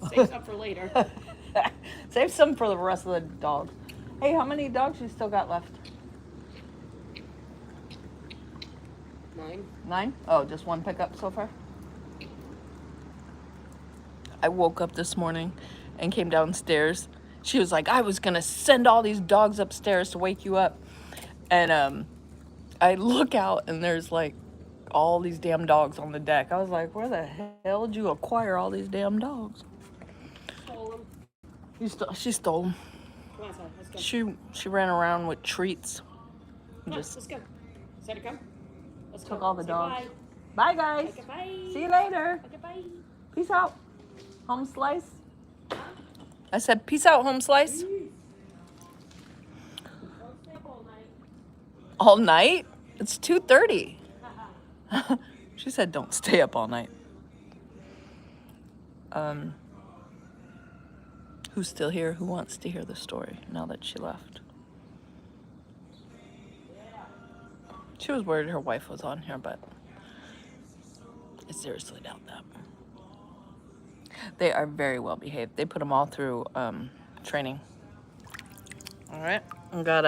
B: Save some for later.
A: Save some for the rest of the dogs. Hey, how many dogs you still got left?
B: 9.
A: 9? Oh, just one pickup so far? I woke up this morning and came downstairs. She was like, I was going to send all these dogs upstairs to wake you up. And I look out and there's like all these damn dogs on the deck. I was like, where the hell did you acquire all these damn dogs?
B: Stole them.
A: She stole them.
B: Come on, Sasa, let's go.
A: She ran around with treats.
B: Come on,
A: Just
B: let's go. Said to come. Let's
A: took
B: go.
A: all the
B: Say
A: dogs.
B: Bye.
A: Bye, guys.
B: Okay, bye.
A: See you later.
B: Okay, bye.
A: Peace out. Home slice. I said, peace out, home slice.
B: Don't stay up all night.
A: All night? It's 2:30. She said, don't stay up all night. Who's still here? Who wants to hear the story now that she left? She was worried her wife was on here, but I seriously doubt that. They are very well behaved. They put them all through training. All right, I got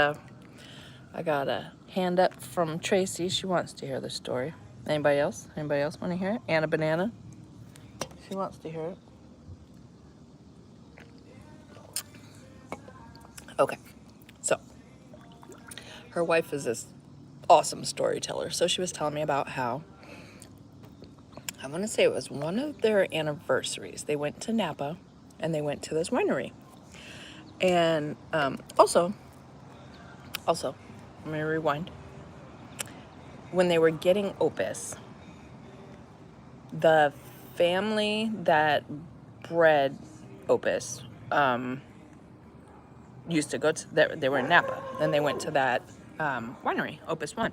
A: a hand up from Tracy. She wants to hear the story. Anybody else? Anybody else want to hear it? Anna Banana. She wants to hear it. Okay, so her wife is this awesome storyteller. So she was telling me about how, I want to say it was one of their anniversaries. They went to Napa and they went to this winery. And also, let me rewind. when they were getting Opus, the family that bred Opus used to go to, they were in Napa. Then they went to that winery, Opus One.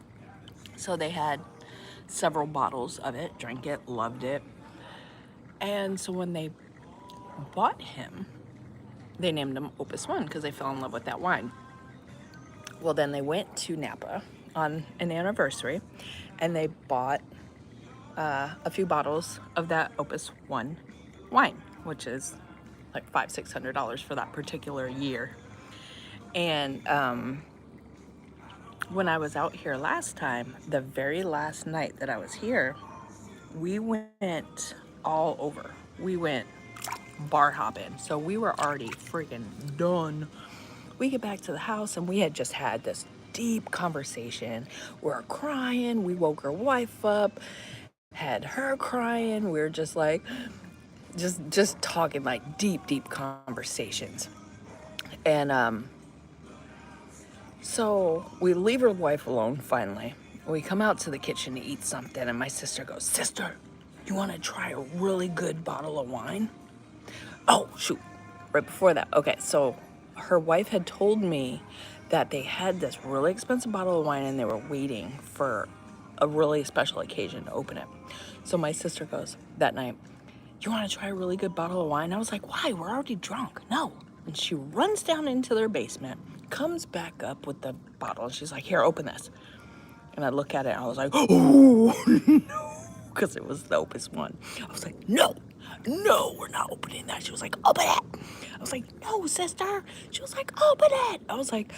A: So they had several bottles of it, drank it, loved it. And so when they bought him, they named him Opus One because they fell in love with that wine. Well, then they went to Napa on an anniversary and they bought a few bottles of that Opus One wine, which is like $500-600 for that particular year. And when I was out here last time, the very last night that I was here, we went all over. We went bar hopping. So we were already freaking done. We get back to the house and we had just had this deep conversation. We're crying. We woke her wife up, had her crying. We were just like, just talking like deep conversations. And so we leave her wife alone finally. We come out to the kitchen to eat something and my sister goes, "Sister, you want to try a really good bottle of wine?" Oh, shoot. Right before that. Okay, so her wife had told me that they had this really expensive bottle of wine and they were waiting for a really special occasion to open it. So my sister goes that night, "You want to try a really good bottle of wine?" I was like, "Why? We're already drunk." "No." And she runs down into their basement, comes back up with the bottle, and she's like, "Here, open this." And I look at it and I was like, "Oh, no," because it was the Opus One. I was like, no, we're not opening that. She was like, "Open it." I was like, "No, sister." She was like, "Open it." I was like,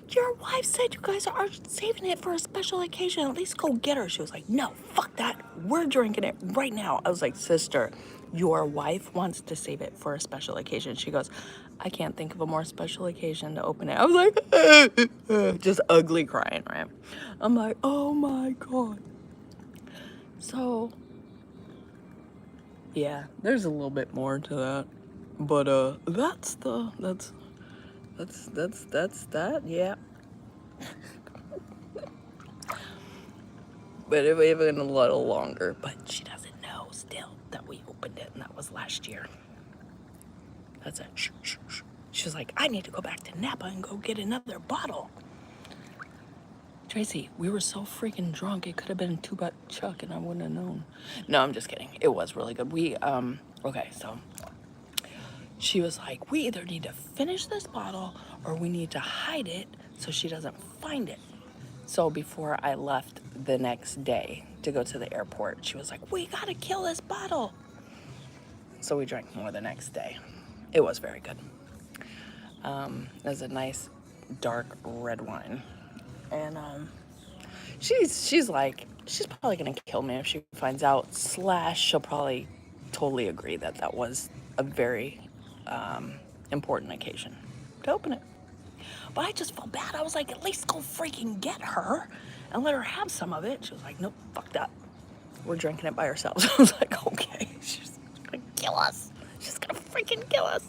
A: "Your wife said you guys are saving it for a special occasion. At least go get her." She was like, "No, fuck that. We're drinking it right now." I was like, "Sister, your wife wants to save it for a special occasion." She goes, "I can't think of a more special occasion to open it." I was like, just ugly crying, right? I'm like, oh my God. So, yeah, there's a little bit more to that. But that's that, yeah. But it may have been a little longer, but she doesn't know still that we opened it and that was last year. That's it. Shh, shh, shh. She was like, "I need to go back to Napa and go get another bottle." Tracy, we were so freaking drunk, it could have been two-butt chuck and I wouldn't have known. No, I'm just kidding. It was really good. Okay, so she was like, "We either need to finish this bottle or we need to hide it so she doesn't find it." So before I left the next day to go to the airport, she was like, "We gotta kill this bottle." So we drank more the next day. It was very good. It was a nice dark red wine. And she's probably gonna kill me if she finds out. / she'll probably totally agree that that was a very important occasion to open it. But I just felt bad. I was like, at least go freaking get her and let her have some of it. She was like, "Nope, fuck that. We're drinking it by ourselves." I was like, okay. She's gonna kill us. She's gonna freaking kill us.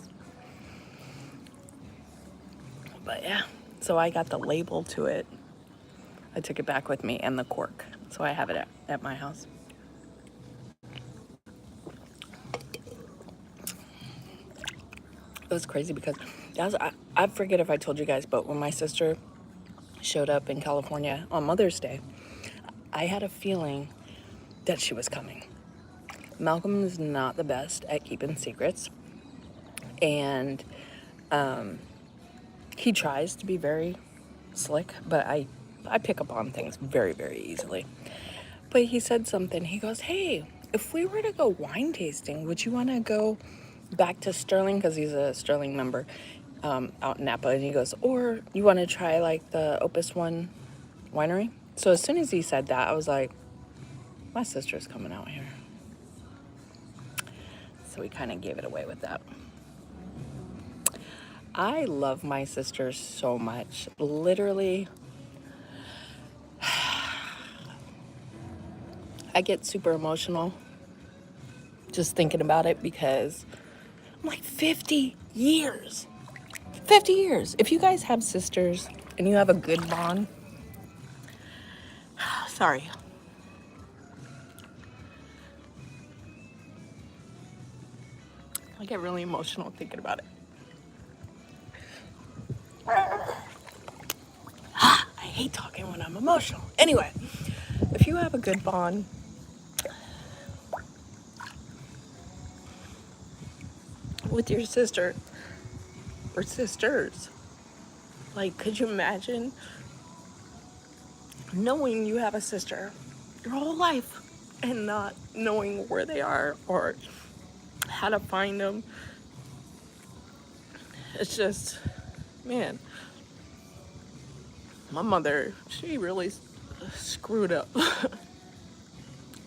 A: But yeah, so I got the label to it. I took it back with me and the cork. So I have it at my house. It was crazy because I forget if I told you guys, but when my sister showed up in California on Mother's Day, I had a feeling that she was coming. Malcolm is not the best at keeping secrets. And he tries to be very slick, but I pick up on things very easily. But he said something. He goes, "Hey, if we were to go wine tasting, would you want to go back to Sterling?" Because he's a Sterling member out in Napa. And he goes, "Or you want to try like the Opus One winery?" So as soon as he said that, I was like, my sister's coming out here. So we kind of gave it away with that. I love my sister so much. Literally, I get super emotional just thinking about it because I'm like 50 years. 50 years. If you guys have sisters and you have a good bond, Sorry. I get really emotional thinking about it. I hate talking when I'm emotional. Anyway, if you have a good bond with your sister or sisters, like, could you imagine knowing you have a sister your whole life and not knowing where they are or how to find them? It's just, man, my mother, she really screwed up.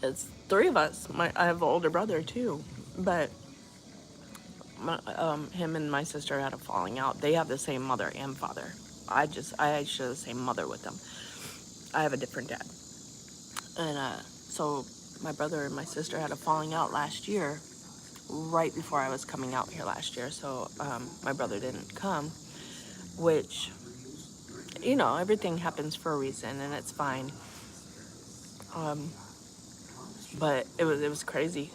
A: It's three of us. I have an older brother too, but him and my sister had a falling out. They have the same mother and father. I share the same mother with them. I have a different dad. And so my brother and my sister had a falling out last year, right before I was coming out here last year. So my brother didn't come, which, you know, everything happens for a reason and it's fine. But it was crazy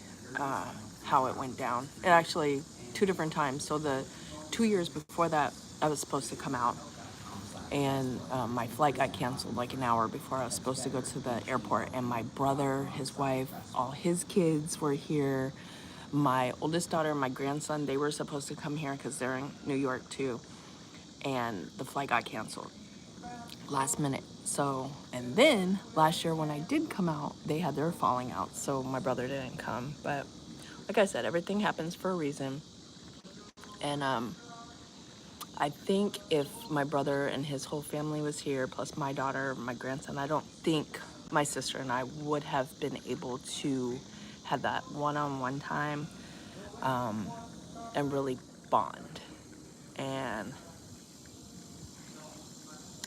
A: how it went down. It actually, 2 different times. So the 2 years before that, I was supposed to come out. And my flight got canceled like an hour before I was supposed to go to the airport. And my brother, his wife, all his kids were here. My oldest daughter and my grandson, they were supposed to come here because they're in New York too. And the flight got canceled last minute. So, and then last year when I did come out, they had their falling out. So my brother didn't come. But like I said, everything happens for a reason. And I think if my brother and his whole family was here, plus my daughter, my grandson, I don't think my sister and I would have been able to have that one-on-one time and really bond. And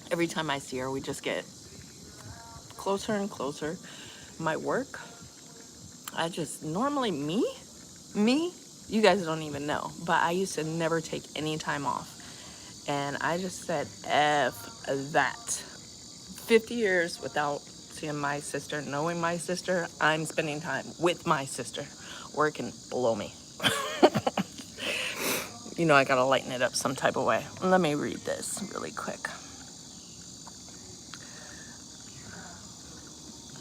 A: every time I see her, we just get closer and closer. My work, I just, normally me, you guys don't even know, but I used to never take any time off. And I just said, F that. 50 years without seeing my sister, knowing my sister, I'm spending time with my sister. Work can blow me. You know, I gotta lighten it up some type of way. Let me read this really quick.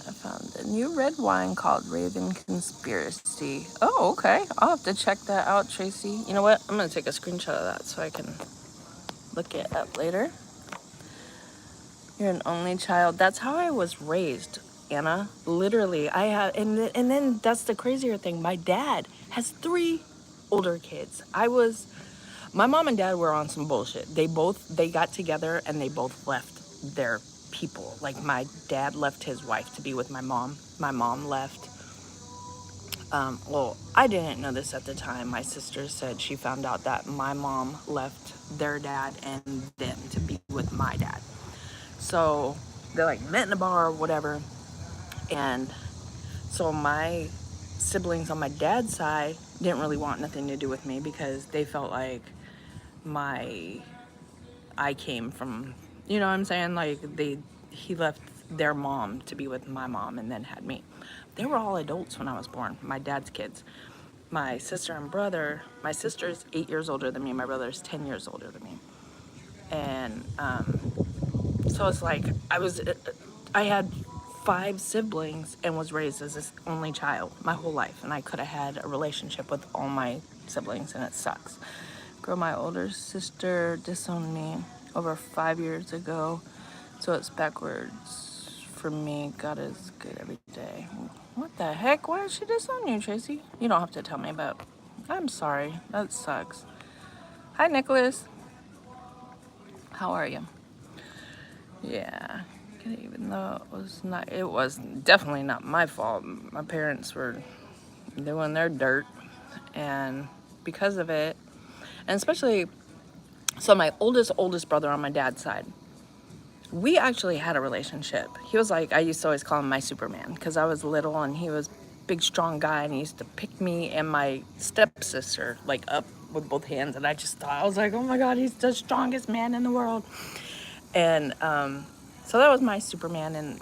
A: I found a new red wine called Raven Conspiracy. Oh, okay. I'll have to check that out, Tracy. You know what? I'm gonna take a screenshot of that so I can look it up later. You're an only child. That's how I was raised, Anna. Literally, I have, and then that's the crazier thing. My dad has 3 older kids. My mom and dad were on some bullshit. They got together and they both left their people. Like, my dad left his wife to be with my mom. My mom left. Well, I didn't know this at the time. My sister said she found out that my mom left their dad and them to be with my dad. So they like met in a bar or whatever. And so my siblings on my dad's side didn't really want nothing to do with me because they felt like I came from, you know what I'm saying? Like, he left their mom to be with my mom and then had me. They were all adults when I was born, my dad's kids. My sister and brother, my sister's 8 years older than me, my brother's 10 years older than me. And so it's like, I had 5 siblings and was raised as this only child my whole life. And I could have had a relationship with all my siblings, and it sucks. Girl, my older sister disowned me over 5 years ago. So it's backwards for me. God is good every day. What the heck? Why did she disown you, Tracy? You don't have to tell me, but I'm sorry. That sucks. Hi, Nicholas. How are you? Yeah. Even though it was definitely not my fault. My parents were doing their dirt, and because of it, and especially, so my oldest brother on my dad's side, we actually had a relationship. He was like, I used to always call him my Superman because I was little and he was a big, strong guy, and he used to pick me and my stepsister like up with both hands, and I was like, oh my God, he's the strongest man in the world. And So that was my Superman. And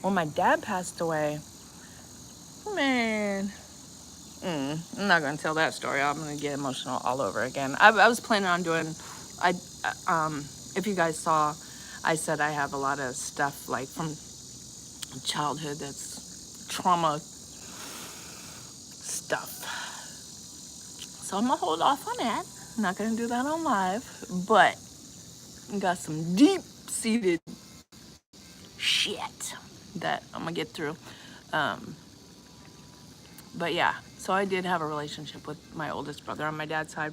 A: when my dad passed away, man, I'm not gonna tell that story. I'm gonna get emotional all over again. I was planning on doing, if you guys saw, I said I have a lot of stuff like from childhood that's trauma stuff. So I'm gonna hold off on that. I'm not gonna do that on live, but got some deep-seated shit that I'm gonna get through. But yeah, so I did have a relationship with my oldest brother on my dad's side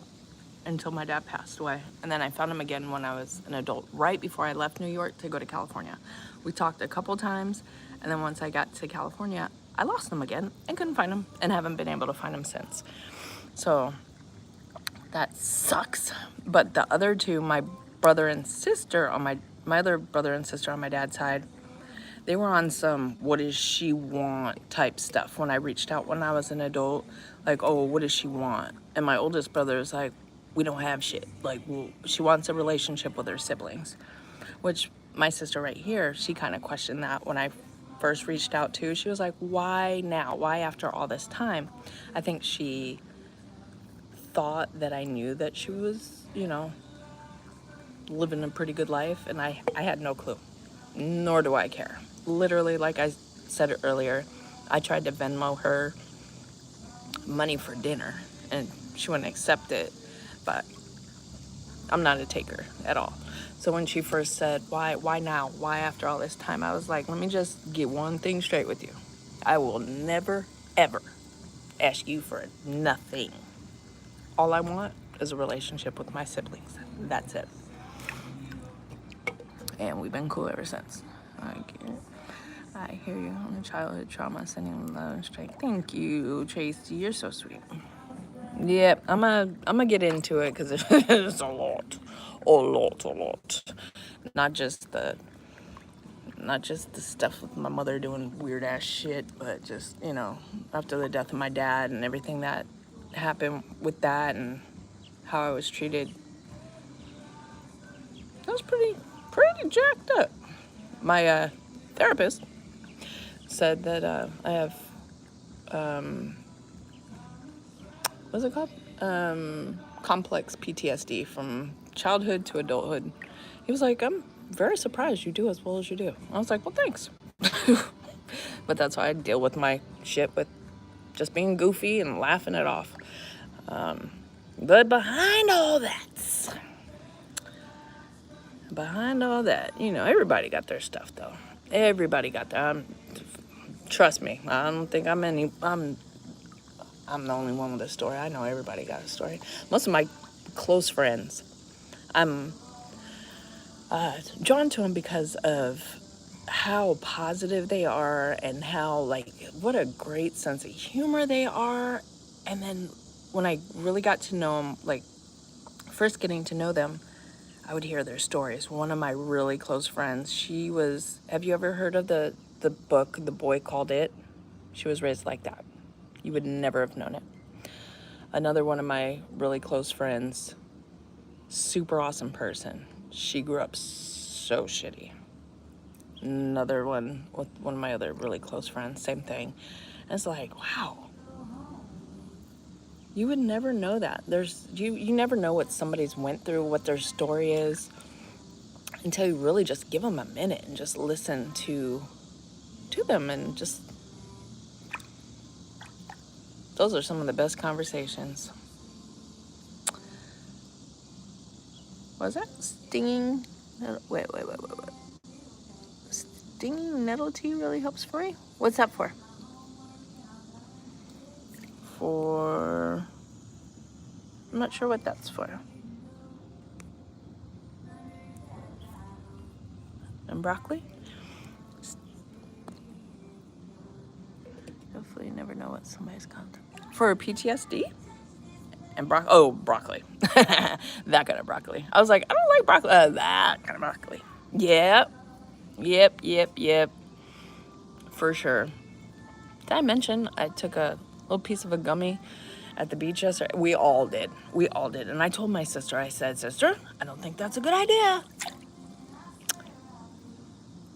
A: until my dad passed away. And then I found him again when I was an adult, right before I left New York to go to California. We talked a couple times, and then once I got to California, I lost him again and couldn't find him and haven't been able to find him since. So that sucks. But the other two, my brother and sister on my other brother and sister on my dad's side, they were on some what does she want type stuff when I reached out when I was an adult. Like, oh, what does she want? And my oldest brother is like, we don't have shit. Like, well, she wants a relationship with her siblings. Which my sister right here, she kind of questioned that when I first reached out to. She was like, why now? Why after all this time? I think she thought that I knew that she was, living a pretty good life. And I had no clue. Nor do I care. Literally, like I said earlier, I tried to Venmo her money for dinner and she wouldn't accept it, but I'm not a taker at all. So when she first said, why now? Why after all this time? I was like, let me just get one thing straight with you. I will never, ever ask you for nothing. All I want is a relationship with my siblings. That's it. And we've been cool ever since. I hear you on the childhood trauma, sending love and strength. Thank you, Tracy. You're so sweet. Yep, I'm gonna get into it because it's a lot. Not just the stuff with my mother doing weird ass shit, but just after the death of my dad and everything that happened with that and how I was treated. That was pretty jacked up. My therapist said that I have, what's it called? Complex PTSD from childhood to adulthood. He was like, I'm very surprised you do as well as you do. I was like, well, thanks. But that's why I deal with my shit with just being goofy and laughing it off. But behind all that, everybody got their stuff though. Everybody got that. Trust me, I don't think I'm the only one with a story. I know everybody got a story. Most of my close friends, I'm drawn to them because of how positive they are and how, what a great sense of humor they are. And then when I really got to know them, first getting to know them, I would hear their stories. One of my really close friends, have you ever heard of the book, The Boy Called It? She was raised like that. You would never have known it. Another one of my really close friends, super awesome person. She grew up so shitty. Another one with one of my other really close friends, same thing. And it's like, wow. You would never know that. You never know what somebody's went through, what their story is, until you really just give them a minute and just listen to them, and just those are some of the best conversations. Was that stinging? Wait. Stinging nettle tea really helps for me? What's that for? I'm not sure what that's for. And broccoli? Hopefully you never know what somebody's got. For PTSD? And broccoli. That kind of broccoli. I was like, I don't like broccoli. That kind of broccoli. Yep. For sure. Did I mention I took a little piece of a gummy at the beach yesterday? We all did. And I told my sister, I said, sister, I don't think that's a good idea.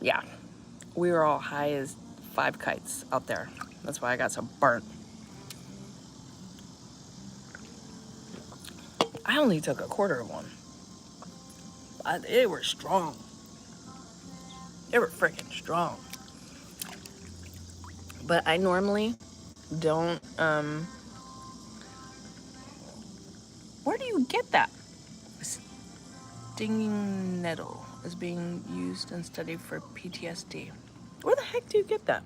A: yeah, we were all high as 5 kites out there. That's why I got so burnt. I only took a quarter of one. They were strong. They were freaking strong. But I normally don't, where do you get that? Stinging nettle is being used and studied for PTSD. Where the heck do you get that?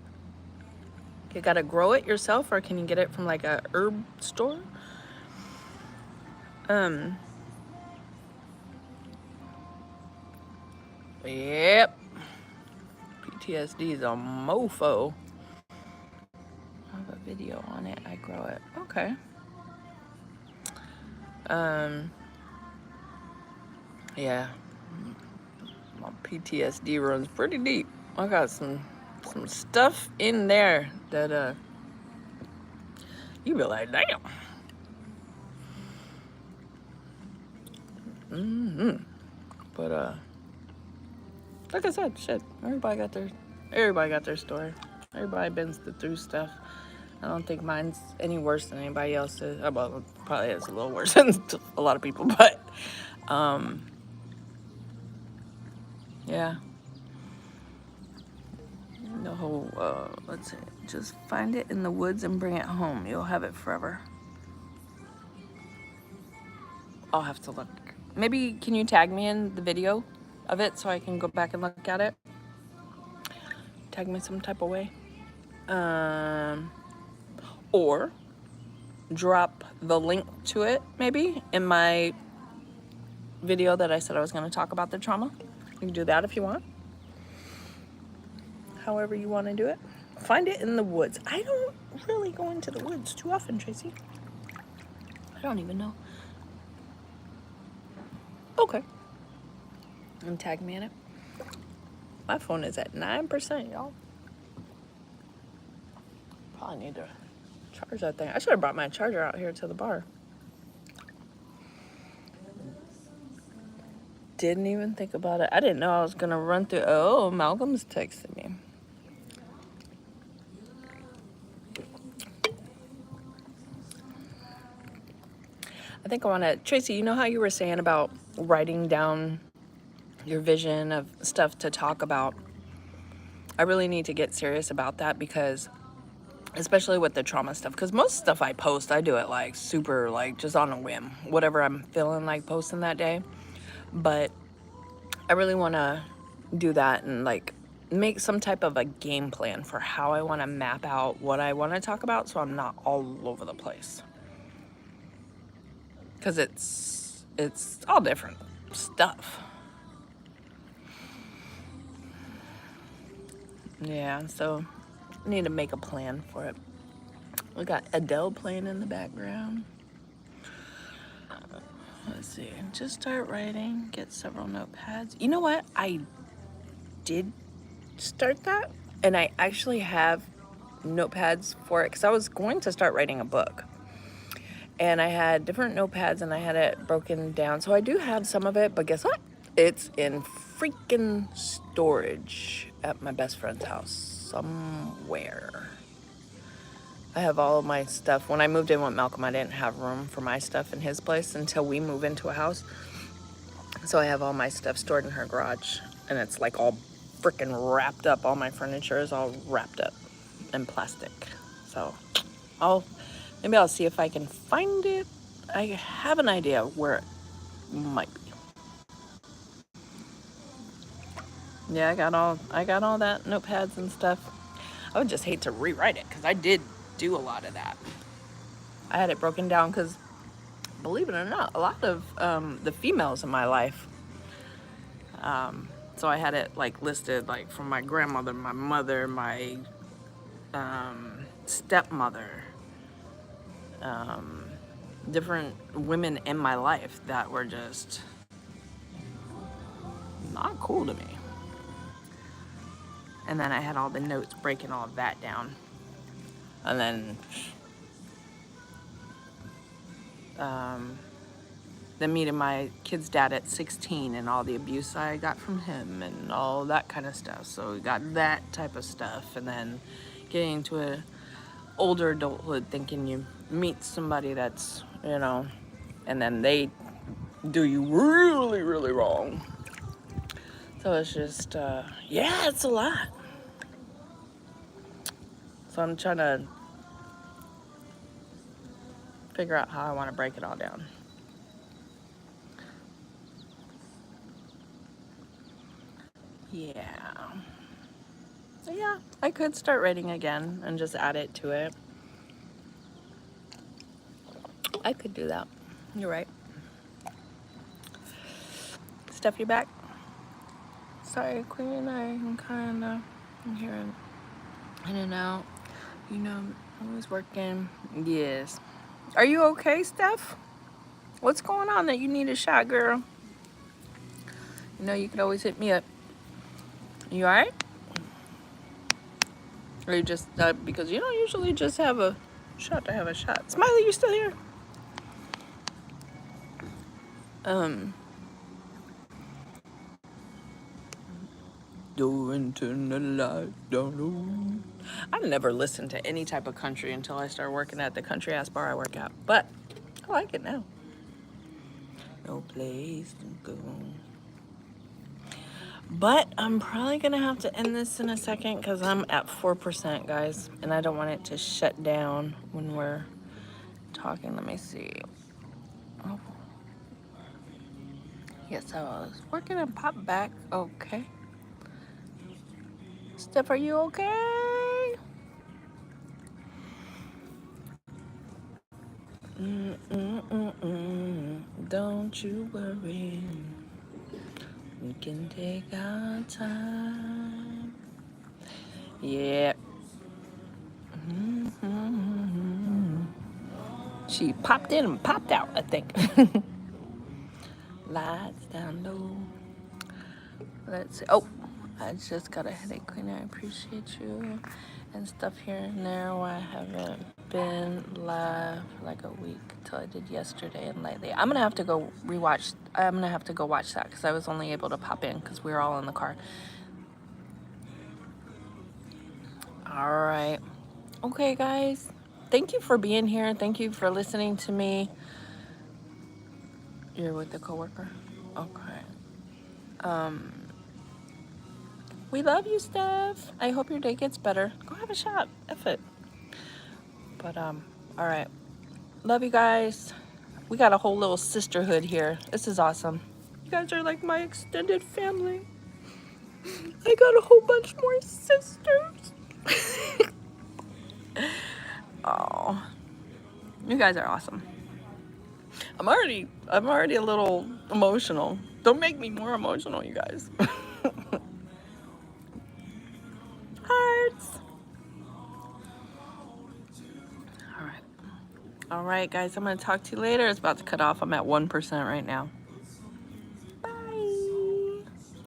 A: You gotta grow it yourself, or can you get it from like a herb store? Yep. PTSD is a mofo. I have a video on it. I grow it. Okay. Yeah. My PTSD runs pretty deep. I got some stuff in there that you be like, damn. But like I said, shit. Everybody got their story. Everybody been through stuff. I don't think mine's any worse than anybody else's. Well, probably is a little worse than a lot of people, but yeah. The whole, let's see, just find it in the woods and bring it home. You'll have it forever. I'll have to look. Maybe can you tag me in the video of it so I can go back and look at it? Tag me some type of way. Or drop the link to it maybe in my video that I said I was going to talk about the trauma. You can do that if you want. However you want to do it. Find it in the woods. I don't really go into the woods too often, Tracy. I don't even know. Okay. And tag me in it. My phone is at 9%, y'all. Probably need to charge that thing. I should have brought my charger out here to the bar. Didn't even think about it. I didn't know I was gonna run through. Oh, Malcolm's texted me. I think I wanna, Tracy, you know how you were saying about writing down your vision of stuff to talk about? I really need to get serious about that, because especially with the trauma stuff, because most stuff I post, I do it like super, like just on a whim, whatever I'm feeling like posting that day. But I really want to do that and like make some type of a game plan for how I want to map out what I want to talk about, so I'm not all over the place, because it's all different stuff. Yeah, so I need to make a plan for it. We got Adele playing in the background. Let's see. Just start writing. Get several notepads. You know what? I did start that, and I actually have notepads for it, because I was going to start writing a book. And I had different notepads, and I had it broken down. So I do have some of it, but guess what? It's in freaking storage at my best friend's house somewhere. I have all of my stuff. When I moved in with Malcolm, I didn't have room for my stuff in his place until we move into a house. So I have all my stuff stored in her garage, and it's like all freaking wrapped up. All my furniture is all wrapped up in plastic. So maybe I'll see if I can find it. I have an idea where it might be. Yeah, I got all that notepads and stuff. I would just hate to rewrite it, because I did do a lot of that. I had it broken down because, believe it or not, a lot of the females in my life, so I had it like listed, like from my grandmother, my mother, my stepmother, different women in my life that were just not cool to me. And then I had all the notes breaking all of that down. And then then meeting my kid's dad at 16 and all the abuse I got from him and all that kind of stuff. So we got that type of stuff, and then getting into a older adulthood, thinking you meet somebody that's, you know, and then they do you really, really wrong. So it's just, yeah, it's a lot. So I'm trying to figure out how I want to break it all down. Yeah. So yeah, I could start writing again and just add it to it. I could do that. You're right. Steph, you back? Sorry, Queen, I'm hearing in and out. You know, I was working. Yes. Are you okay, Steph? What's going on that you need a shot, girl? You know, you could always hit me up. You alright? Or you just, because you don't usually just have a shot to have a shot. Smiley, you still here? Going to the light, don't know. I never listened to any type of country until I started working at the country ass bar I work at. But I like it now. No place to go. But I'm probably gonna have to end this in a second because I'm at 4%, guys, and I don't want it to shut down when we're talking. Let me see. Oh. Yes, I was working and pop back. Okay. Steph, are you okay? Don't you worry. We can take our time. Yeah. She popped in and popped out, I think. Lights down low. Let's see. Oh, I just got a headache, Queen. I appreciate you. And stuff here and there where I haven't been live for like a week until I did yesterday and lately. I'm gonna have to go rewatch. I'm gonna have to go watch that because I was only able to pop in because we were all in the car. All right. Okay, guys. Thank you for being here. Thank you for listening to me. You're with the coworker? Okay. We love you, Steph. I hope your day gets better. Go have a shot. F it. But, all right. Love you guys. We got a whole little sisterhood here. This is awesome. You guys are like my extended family. I got a whole bunch more sisters. Oh, you guys are awesome. I'm already a little emotional. Don't make me more emotional, you guys. Hearts. All right, guys. I'm gonna talk to you later. It's about to cut off. I'm at 1% right now.